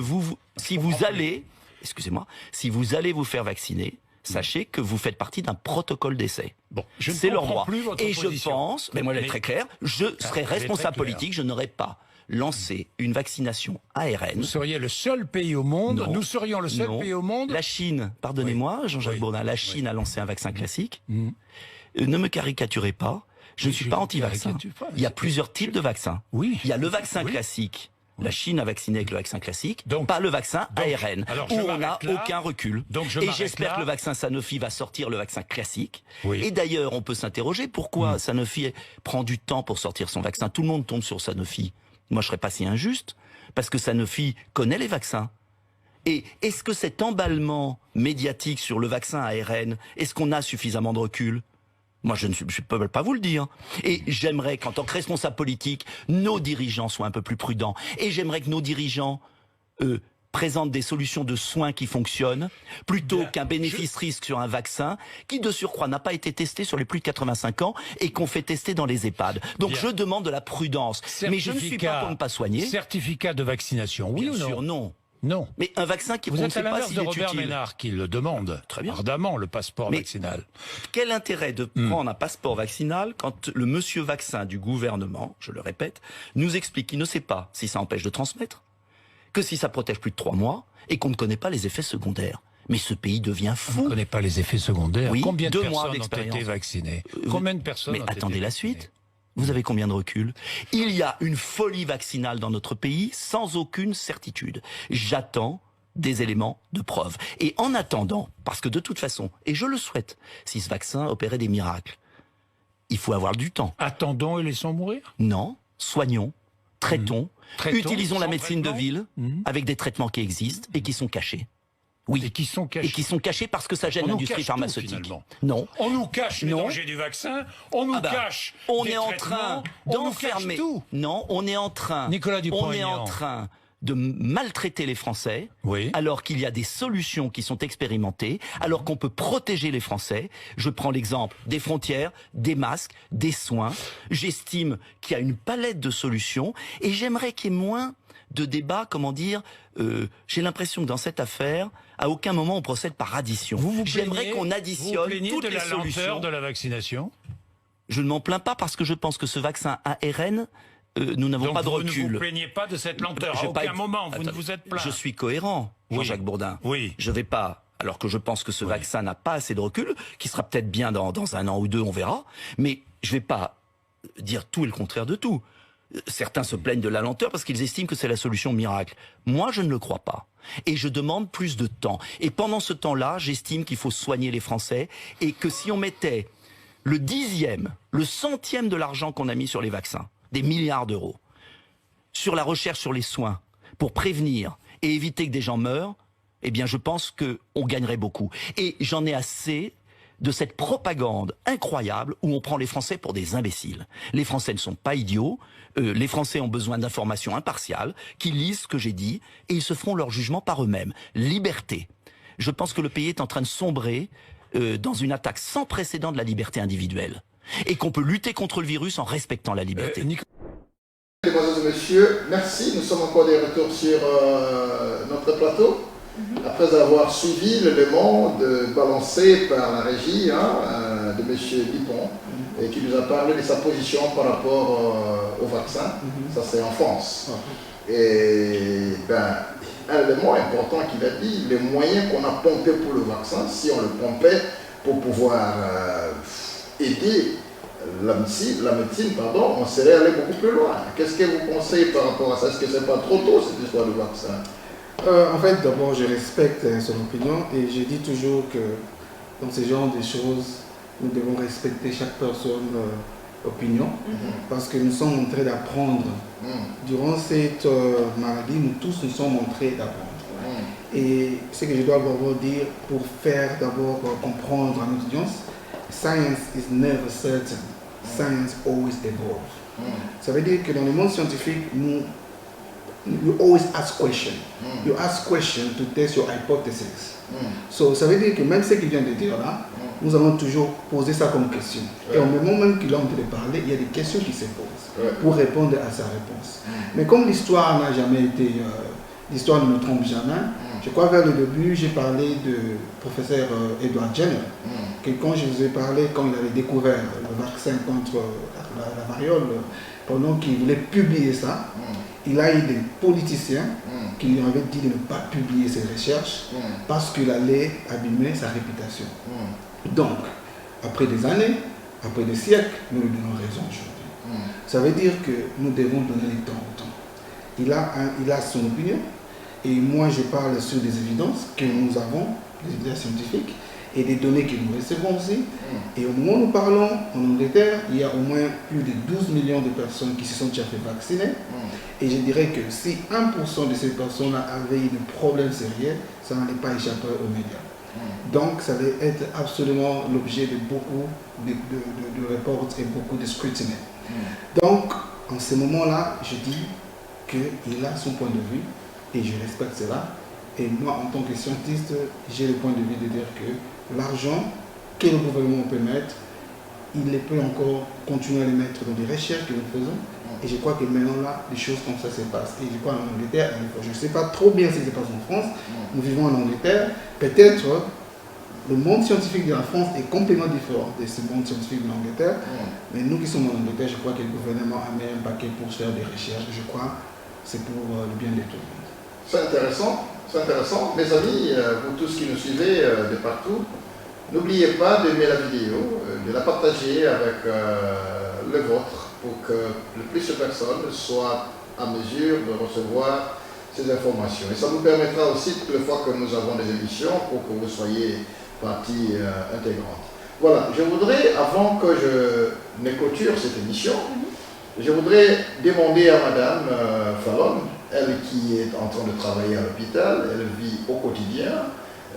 Speaker 6: si vous allez vous faire vacciner, sachez que vous faites partie d'un protocole d'essai.
Speaker 7: Bon, je ne
Speaker 6: c'est le
Speaker 7: comprends
Speaker 6: roi.
Speaker 7: plus votre
Speaker 6: Et
Speaker 7: position.
Speaker 6: je pense, mais moi elle est très claire, je serai responsable politique, je n'aurai pas lancé une vaccination ARN.
Speaker 7: Vous seriez le seul pays au monde,
Speaker 6: Non.
Speaker 7: nous serions le seul
Speaker 6: Non.
Speaker 7: pays au monde.
Speaker 6: La Chine, pardonnez-moi, Jean-Jacques
Speaker 7: Oui.
Speaker 6: Bourdin, la Chine a lancé un vaccin classique.
Speaker 7: Mhm.
Speaker 6: Ne me caricaturez pas, je ne suis
Speaker 7: je
Speaker 6: pas
Speaker 7: ne
Speaker 6: anti-vaccin.
Speaker 7: caricature pas,
Speaker 6: Il y a
Speaker 7: c'est-
Speaker 6: plusieurs types de vaccins.
Speaker 7: Oui.
Speaker 6: Il y a le vaccin
Speaker 7: Oui.
Speaker 6: classique. La Chine a vacciné avec le vaccin classique,
Speaker 7: Donc-
Speaker 6: pas le vaccin ARN,
Speaker 7: alors,
Speaker 6: où
Speaker 7: je
Speaker 6: on n'a
Speaker 7: m'arrête là.
Speaker 6: aucun recul.
Speaker 7: Donc, je
Speaker 6: Et
Speaker 7: m'arrête
Speaker 6: j'espère
Speaker 7: là.
Speaker 6: que le vaccin Sanofi va sortir le vaccin classique.
Speaker 7: Oui.
Speaker 6: Et d'ailleurs, on peut s'interroger pourquoi Sanofi prend du temps pour sortir son vaccin. Tout le monde tombe sur Sanofi. Moi, je serais pas si injuste, parce que Sanofi connaît les vaccins. Et est-ce que cet emballement médiatique sur le vaccin ARN, est-ce qu'on a suffisamment de recul? Moi, je ne peux pas vous le dire. Et j'aimerais qu'en tant que responsable politique, nos dirigeants soient un peu plus prudents. Et j'aimerais que nos dirigeants présente des solutions de soins qui fonctionnent, plutôt qu'un bénéfice-risque sur un vaccin qui, de surcroît, n'a pas été testé sur les plus de 85 ans et qu'on fait tester dans les EHPAD. Donc je demande de la prudence. Mais je ne suis pas pour ne pas soigner.
Speaker 7: Certificat de vaccination, oui
Speaker 6: Bien
Speaker 7: ou non?
Speaker 6: sûr, non.
Speaker 7: Non.
Speaker 6: Mais un vaccin qui
Speaker 7: Vous
Speaker 6: on ne
Speaker 7: êtes à
Speaker 6: sait pas
Speaker 7: l'inverse
Speaker 6: s'il
Speaker 7: de
Speaker 6: est
Speaker 7: Robert
Speaker 6: utile.
Speaker 7: Ménard qui le demande
Speaker 6: Très bien.
Speaker 7: ardemment, le passeport
Speaker 6: Mais-
Speaker 7: vaccinal.
Speaker 6: Quel intérêt de prendre un passeport vaccinal quand le monsieur vaccin du gouvernement, je le répète, nous explique qu'il ne sait pas si ça empêche de transmettre, que si ça protège plus de 3 mois, et qu'on ne connaît pas les effets secondaires. Mais ce pays devient
Speaker 7: On
Speaker 6: fou.
Speaker 7: ne connaît pas les effets secondaire.
Speaker 6: Oui,
Speaker 7: Combien de
Speaker 6: 2 mois
Speaker 7: personnes ont
Speaker 6: d'expérience.
Speaker 7: été vaccinées? Combien de personnes
Speaker 6: Mais
Speaker 7: ont été
Speaker 6: attendez la
Speaker 7: vaccinées?
Speaker 6: suite. Vous avez combien de recul? Il y a une folie vaccinale dans notre pays sans aucune certitude. J'attends des éléments de preuve. Et en attendant, parce que de toute façon, et je le souhaite, si ce vaccin opérait des miracles, il faut avoir du temps.
Speaker 7: Attendons et laissons mourir.
Speaker 6: Non, soignons, traitons,
Speaker 7: Traitons,
Speaker 6: utilisons la
Speaker 7: sans
Speaker 6: médecine de
Speaker 7: traitement.
Speaker 6: ville avec des traitements qui existent et qui sont cachés. Oui.
Speaker 7: Et qui sont cachés.
Speaker 6: Et qui sont cachés parce que ça gêne
Speaker 7: On nous
Speaker 6: l'industrie
Speaker 7: cache tout,
Speaker 6: pharmaceutique.
Speaker 7: finalement.
Speaker 6: Non.
Speaker 7: On nous cache les
Speaker 6: Non.
Speaker 7: dangers du vaccin, on nous
Speaker 6: Ah bah,
Speaker 7: cache
Speaker 6: on
Speaker 7: des
Speaker 6: est en
Speaker 7: traitements,
Speaker 6: train
Speaker 7: on nous cache
Speaker 6: d'enfermer.
Speaker 7: tout.
Speaker 6: Non, on est en train.
Speaker 7: Nicolas
Speaker 6: on est
Speaker 7: Dupont-Aignan.
Speaker 6: en train de maltraiter les Français,
Speaker 7: Oui.
Speaker 6: alors qu'il y a des solutions qui sont expérimentées, alors qu'on peut protéger les Français. Je prends l'exemple des frontières, des masques, des soins. J'estime qu'il y a une palette de solutions et j'aimerais qu'il y ait moins de débats, comment dire, j'ai l'impression que dans cette affaire, à aucun moment on procède par addition. J'aimerais qu'on additionne toutes
Speaker 7: de
Speaker 6: les
Speaker 7: la
Speaker 6: solutions.
Speaker 7: lenteur de la vaccination.
Speaker 6: Je ne m'en plains pas parce que je pense que ce vaccin ARN, nous n'avons
Speaker 7: Donc
Speaker 6: pas de
Speaker 7: vous ne
Speaker 6: recul.
Speaker 7: vous plaignez pas de cette lenteur.
Speaker 6: Je
Speaker 7: À
Speaker 6: vais pas
Speaker 7: aucun
Speaker 6: être-
Speaker 7: moment, vous ne
Speaker 6: Attendez,
Speaker 7: vous êtes plaint.
Speaker 6: Je suis cohérent, Jean-Jacques Bourdin.
Speaker 7: Oui.
Speaker 6: Je vais pas, alors que je pense que ce vaccin n'a pas assez de recul, qui sera peut-être bien dans 1 an ou 2, on verra, mais je vais pas dire tout et le contraire de tout. Certains se plaignent de la lenteur parce qu'ils estiment que c'est la solution miracle. Moi, je ne le crois pas. Et je demande plus de temps. Et pendant ce temps-là, j'estime qu'il faut soigner les Français et que si on mettait le 10e, le 100e de l'argent qu'on a mis sur les vaccins, des milliards d'euros, sur la recherche sur les soins, pour prévenir et éviter que des gens meurent, eh bien, je pense qu'on gagnerait beaucoup. Et j'en ai assez de cette propagande incroyable où on prend les Français pour des imbéciles. Les Français ne sont pas idiots, les Français ont besoin d'informations impartiales, qui lisent ce que j'ai dit, et ils se feront leur jugement par eux-mêmes. Liberté. Je pense que le pays est en train de sombrer dans une attaque sans précédent de la liberté individuelle. Et qu'on peut lutter contre le virus en respectant la liberté.
Speaker 2: Mesdames et messieurs, merci. Nous sommes encore de retour sur notre plateau. Après avoir suivi l'élément balancé par la régie de M. Dupont, et qui nous a parlé de sa position par rapport au vaccin, ça c'est en France. Et un élément important qu'il a dit, les moyens qu'on a pompés pour le vaccin, si on le pompait pour pouvoir aider la médecine, on serait allé beaucoup plus loin. Qu'est-ce que vous pensez par rapport à ça? Est-ce que c'est pas trop tôt cette histoire de vaccin?
Speaker 3: En fait, d'abord, je respecte son opinion et je dis toujours que dans ce genre de choses, nous devons respecter chaque personne opinion parce que nous sommes en train d'apprendre. Durant cette maladie, nous tous nous sommes en train d'apprendre. Et ce que je dois d'abord dire pour faire d'abord comprendre à notre audience, science is never certain. Science always evolves. Ça veut dire que dans le monde scientifique, you always ask questions. You ask questions to test your hypothesis. So, ça veut dire que même ce qu'il vient de dire là, nous allons toujours poser ça comme question. Et au moment même qu'il a envie de parler, il y a des questions qui se posent pour répondre à sa réponse. Mais comme l'histoire n'a jamais été... l'histoire ne me trompe jamais, je crois vers le début, j'ai parlé de professeur Edward Jenner, que quand je vous ai parlé, quand il avait découvert le vaccin contre la variole, pendant qu'il voulait publier ça, il a eu des politiciens qui lui avaient dit de ne pas publier ses recherches parce qu'il allait abîmer sa réputation. Donc, après des années, après des siècles, nous lui donnons raison aujourd'hui. Ça veut dire que nous devons donner le temps au temps. Il a son opinion et moi je parle sur des évidences que nous avons, des évidences scientifiques et des données que nous recevons aussi. Et au moment où nous parlons, en Angleterre, il y a au moins plus de 12 millions de personnes qui se sont déjà fait vacciner. Et je dirais que si 1% de ces personnes-là avaient eu des problèmes sérieux, ça n'allait pas échapper aux médias. Donc ça va être absolument l'objet de beaucoup de reports et beaucoup de scrutiny. Donc en ce moment-là, je dis qu'il a son point de vue et je respecte cela. Et moi, en tant que scientiste, j'ai le point de vue de dire que l'argent que le gouvernement peut mettre, il peut encore continuer à les mettre dans des recherches que nous faisons. Et je crois que maintenant là, des choses comme ça se passent. Et je crois en Angleterre, je ne sais pas trop bien ce qui se passe en France, nous vivons en Angleterre, peut-être le monde scientifique de la France est complètement différent de ce monde scientifique de l'Angleterre. Mais nous qui sommes en Angleterre, je crois que le gouvernement a mis un paquet pour faire des recherches. Je crois que c'est pour le bien de tout le monde.
Speaker 2: C'est intéressant, c'est intéressant. Mes amis, vous tous qui nous suivez de partout, n'oubliez pas d'aimer la vidéo, de la partager avec le vôtre pour que le plus de personnes soient à mesure de recevoir ces informations. Et ça nous permettra aussi, toutes les fois que nous avons des émissions, pour que vous soyez partie intégrante. Voilà, je voudrais, avant que je ne clôture cette émission, je voudrais demander à Madame Fallon, elle qui est en train de travailler à l'hôpital, elle vit au quotidien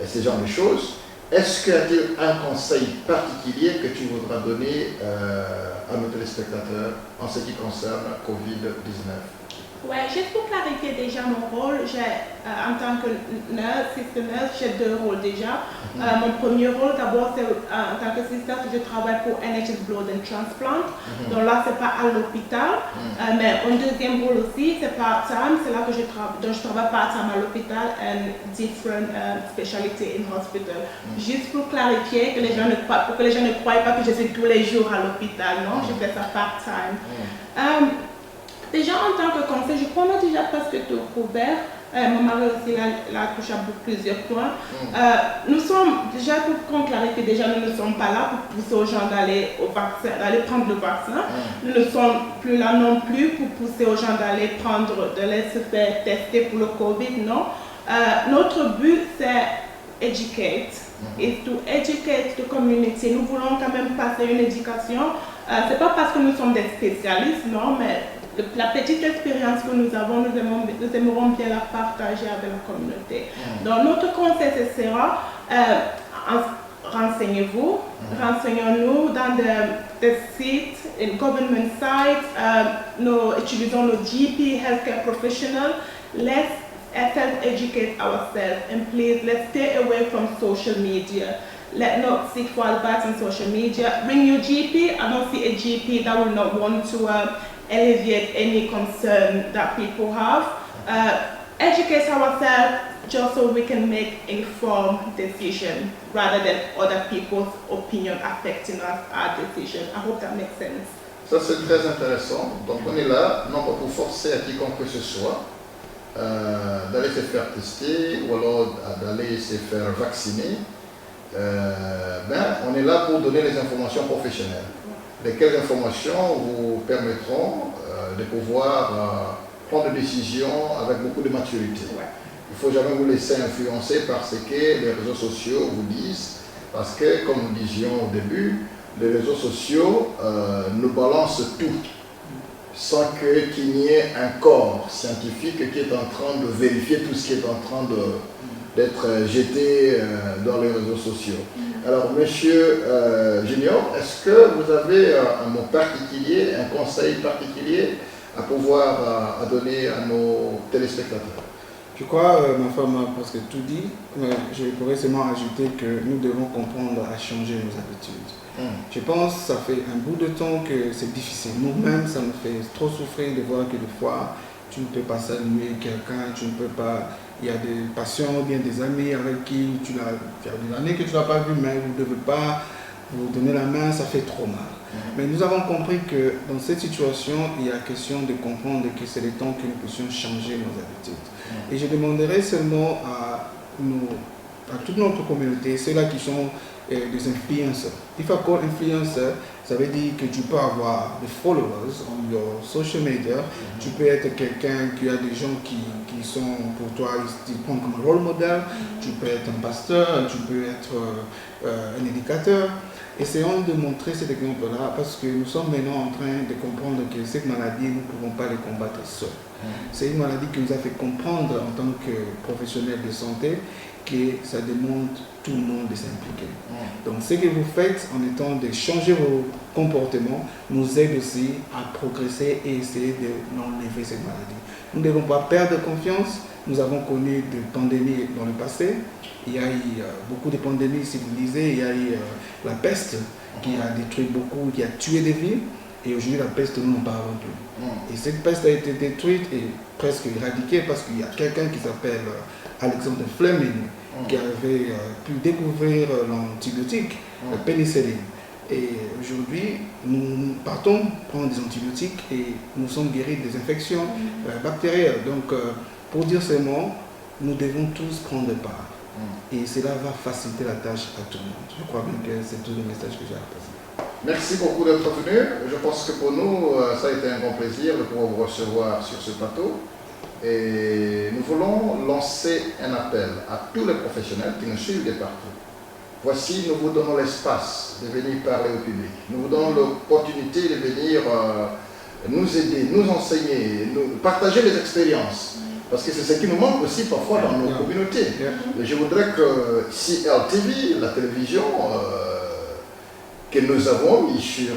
Speaker 2: ce genre de choses. Est-ce qu'il y a un conseil particulier que tu voudras donner à nos téléspectateurs en ce qui concerne Covid-19?
Speaker 4: Ouais, juste pour clarifier déjà mon rôle, en tant que nurse, sister nurse, j'ai 2 rôles déjà. Mon premier rôle, d'abord, c'est en tant que sister, je travaille pour NHS Blood and Transplant. Donc là, c'est pas à l'hôpital. Mais un deuxième rôle aussi, c'est part-time. C'est là que je travaille part-time à l'hôpital and different specialty in hospital. Juste pour clarifier, pour que les gens ne croient pas que je suis tous les jours à l'hôpital. Non, je fais ça part-time. Déjà, en tant que conseil, je crois qu'on a déjà presque tout couvert. Mon mari aussi l'a touché à plusieurs points. Nous sommes, déjà pour clarifier, déjà nous ne sommes pas là pour pousser aux gens d'aller au vaccin, d'aller prendre le vaccin. Nous ne sommes plus là non plus pour pousser aux gens d'aller se faire tester pour le Covid, non. Notre but, c'est educate. Et to educate the community. Nous voulons quand même passer une éducation. C'est pas parce que nous sommes des spécialistes, non, mais la petite expérience que nous avons, nous aimerons bien la partager avec la communauté. Donc notre conseil, ce sera, renseignez-vous, renseignons-nous dans des sites, government sites, utilisons nos GP, healthcare professionals. Let's self-educate ourselves, and please, let's stay away from social media. Let's not seek for advice on social media. Ring your GP. I don't see a GP that will not want to alleviate any concern that people have. Educate ourselves just so we can make informed decisions rather than other people's opinion affecting our decision. I hope that makes sense.
Speaker 2: Ça c'est très intéressant. Donc on est là, non pas pour forcer à quiconque que ce soit d'aller se faire tester ou alors d'aller se faire vacciner. On est là pour donner les informations professionnelles. Lesquelles informations vous permettront de pouvoir prendre des décisions avec beaucoup de maturité. Il ne faut jamais vous laisser influencer par ce que les réseaux sociaux vous disent, parce que, comme nous disions au début, les réseaux sociaux nous balancent tout, sans qu'il n'y ait un corps scientifique qui est en train de vérifier tout ce qui est en train d'être jeté dans les réseaux sociaux. Alors, Monsieur Junior, est-ce que vous avez un mot particulier, un conseil particulier à pouvoir à donner à nos téléspectateurs?
Speaker 3: Je crois, ma femme a presque tout dit, mais je pourrais seulement ajouter que nous devons comprendre à changer nos habitudes. Je pense que ça fait un bout de temps que c'est difficile. Nous-mêmes, ça nous fait trop souffrir de voir que des fois, tu ne peux pas saluer quelqu'un, tu ne peux pas... Il y a des patients ou bien des amis avec qui il y a des années que tu n'as pas vu, mais vous ne devez pas vous donner la main, ça fait trop mal. Mais nous avons compris que dans cette situation, il y a question de comprendre que c'est le temps que nous puissions changer nos habitudes. Et je demanderai seulement à toute notre communauté, ceux-là qui sont des influenceurs. If I call influencer, ça veut dire que tu peux avoir des followers on your social media, tu peux être quelqu'un qui a des gens qui sont pour toi, ils te prennent comme rôle modèle, tu peux être un pasteur, tu peux être un éducateur. Essayons de montrer cet exemple-là parce que nous sommes maintenant en train de comprendre que cette maladie, nous ne pouvons pas les combattre seuls. C'est une maladie qui nous a fait comprendre en tant que professionnels de santé que ça demande tout le monde de s'impliquer. Donc ce que vous faites en étant de changer vos comportements nous aide aussi à progresser et essayer d'enlever cette maladie. Nous ne devons pas perdre confiance, Nous avons connu des pandémies dans le passé. Il y a eu beaucoup de pandémies, si vous lisez. Il y a eu la peste qui a détruit beaucoup, qui a tué des vies. Et aujourd'hui, la peste, nous n'en parlons plus. Et cette peste a été détruite et presque éradiquée parce qu'il y a quelqu'un qui s'appelle Alexander Fleming qui avait pu découvrir l'antibiotique, la pénicilline. Et aujourd'hui, nous partons prendre des antibiotiques et nous sommes guéris des infections bactériennes. Donc, pour dire ces mots, nous devons tous prendre part. Et cela va faciliter la tâche à tout le monde. Je crois bien que c'est tout le message que j'ai à passer.
Speaker 2: Merci beaucoup d'être venu. Je pense que pour nous, ça a été un grand plaisir de pouvoir vous recevoir sur ce plateau. Et nous voulons lancer un appel à tous les professionnels qui nous suivent de partout. Voici, nous vous donnons l'espace de venir parler au public. Nous vous donnons l'opportunité de venir nous aider, nous enseigner, nous partager les expériences. Parce que c'est ce qui nous manque aussi parfois dans nos communautés. Et je voudrais que CLTV, la télévision que nous avons mis sur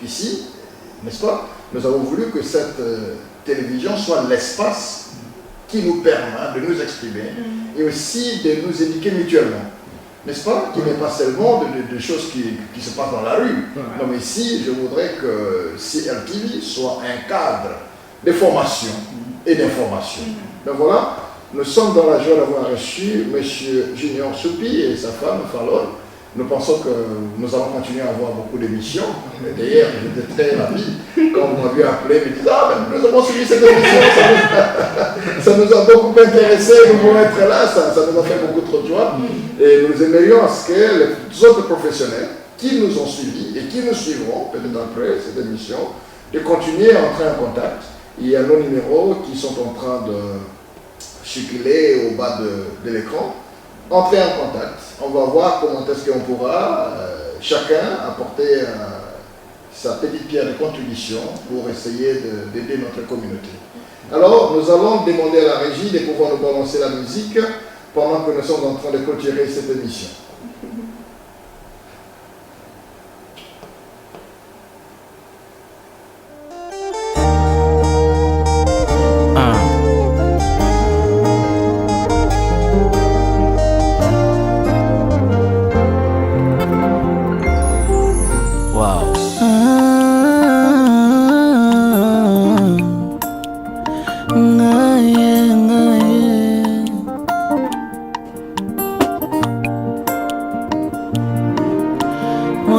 Speaker 2: ici, n'est-ce pas? Nous avons voulu que cette télévision soit l'espace qui nous permet de nous exprimer et aussi de nous éduquer mutuellement. N'est-ce pas? Qui n'est pas seulement de choses qui se passent dans la rue. Non, mais ici, je voudrais que CLTV soit un cadre de formation et d'information. Donc voilà, nous sommes dans la joie d'avoir reçu M. Junior Soupi et sa femme, Fallon. Nous pensons que nous allons continuer à avoir beaucoup d'émissions. D'ailleurs, j'étais très ravi quand vous m'avez appelé, me disant « Ah, ben, nous avons suivi cette émission, ça nous a beaucoup intéressé, nous pouvons être là, ça nous a fait beaucoup trop de joie. » Et nous aimerions à ce que les autres professionnels qui nous ont suivis et qui nous suivront, peut-être après cette émission, de continuer à entrer en contact. Il y a nos numéros qui sont en train de circuler au bas de l'écran. Entrez en contact, on va voir comment est-ce qu'on pourra chacun apporter sa petite pierre de contribution pour essayer d'aider notre communauté. Alors, nous allons demander à la régie de pouvoir nous balancer la musique pendant que nous sommes en train de clôturer cette émission.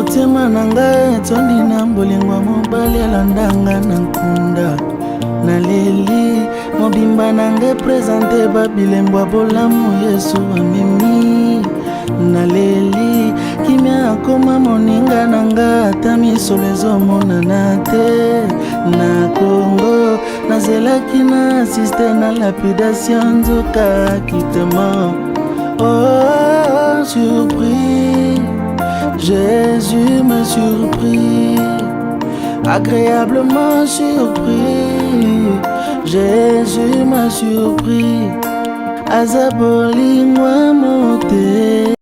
Speaker 8: motema na ngai etondi na mbolingwa mobali alandanga na nkunda naleli mobimba na ngai prezante babilembo ya bolamu yesu amemi naleli kimia akoma moninga na ngai ata misolo ezomonana te na Kongo nazelaki na asiste na lapidation nzoka kitema. Oh, surpris, Jésus m'a surpris, agréablement surpris. Jésus m'a surpris, azabolingwa mote.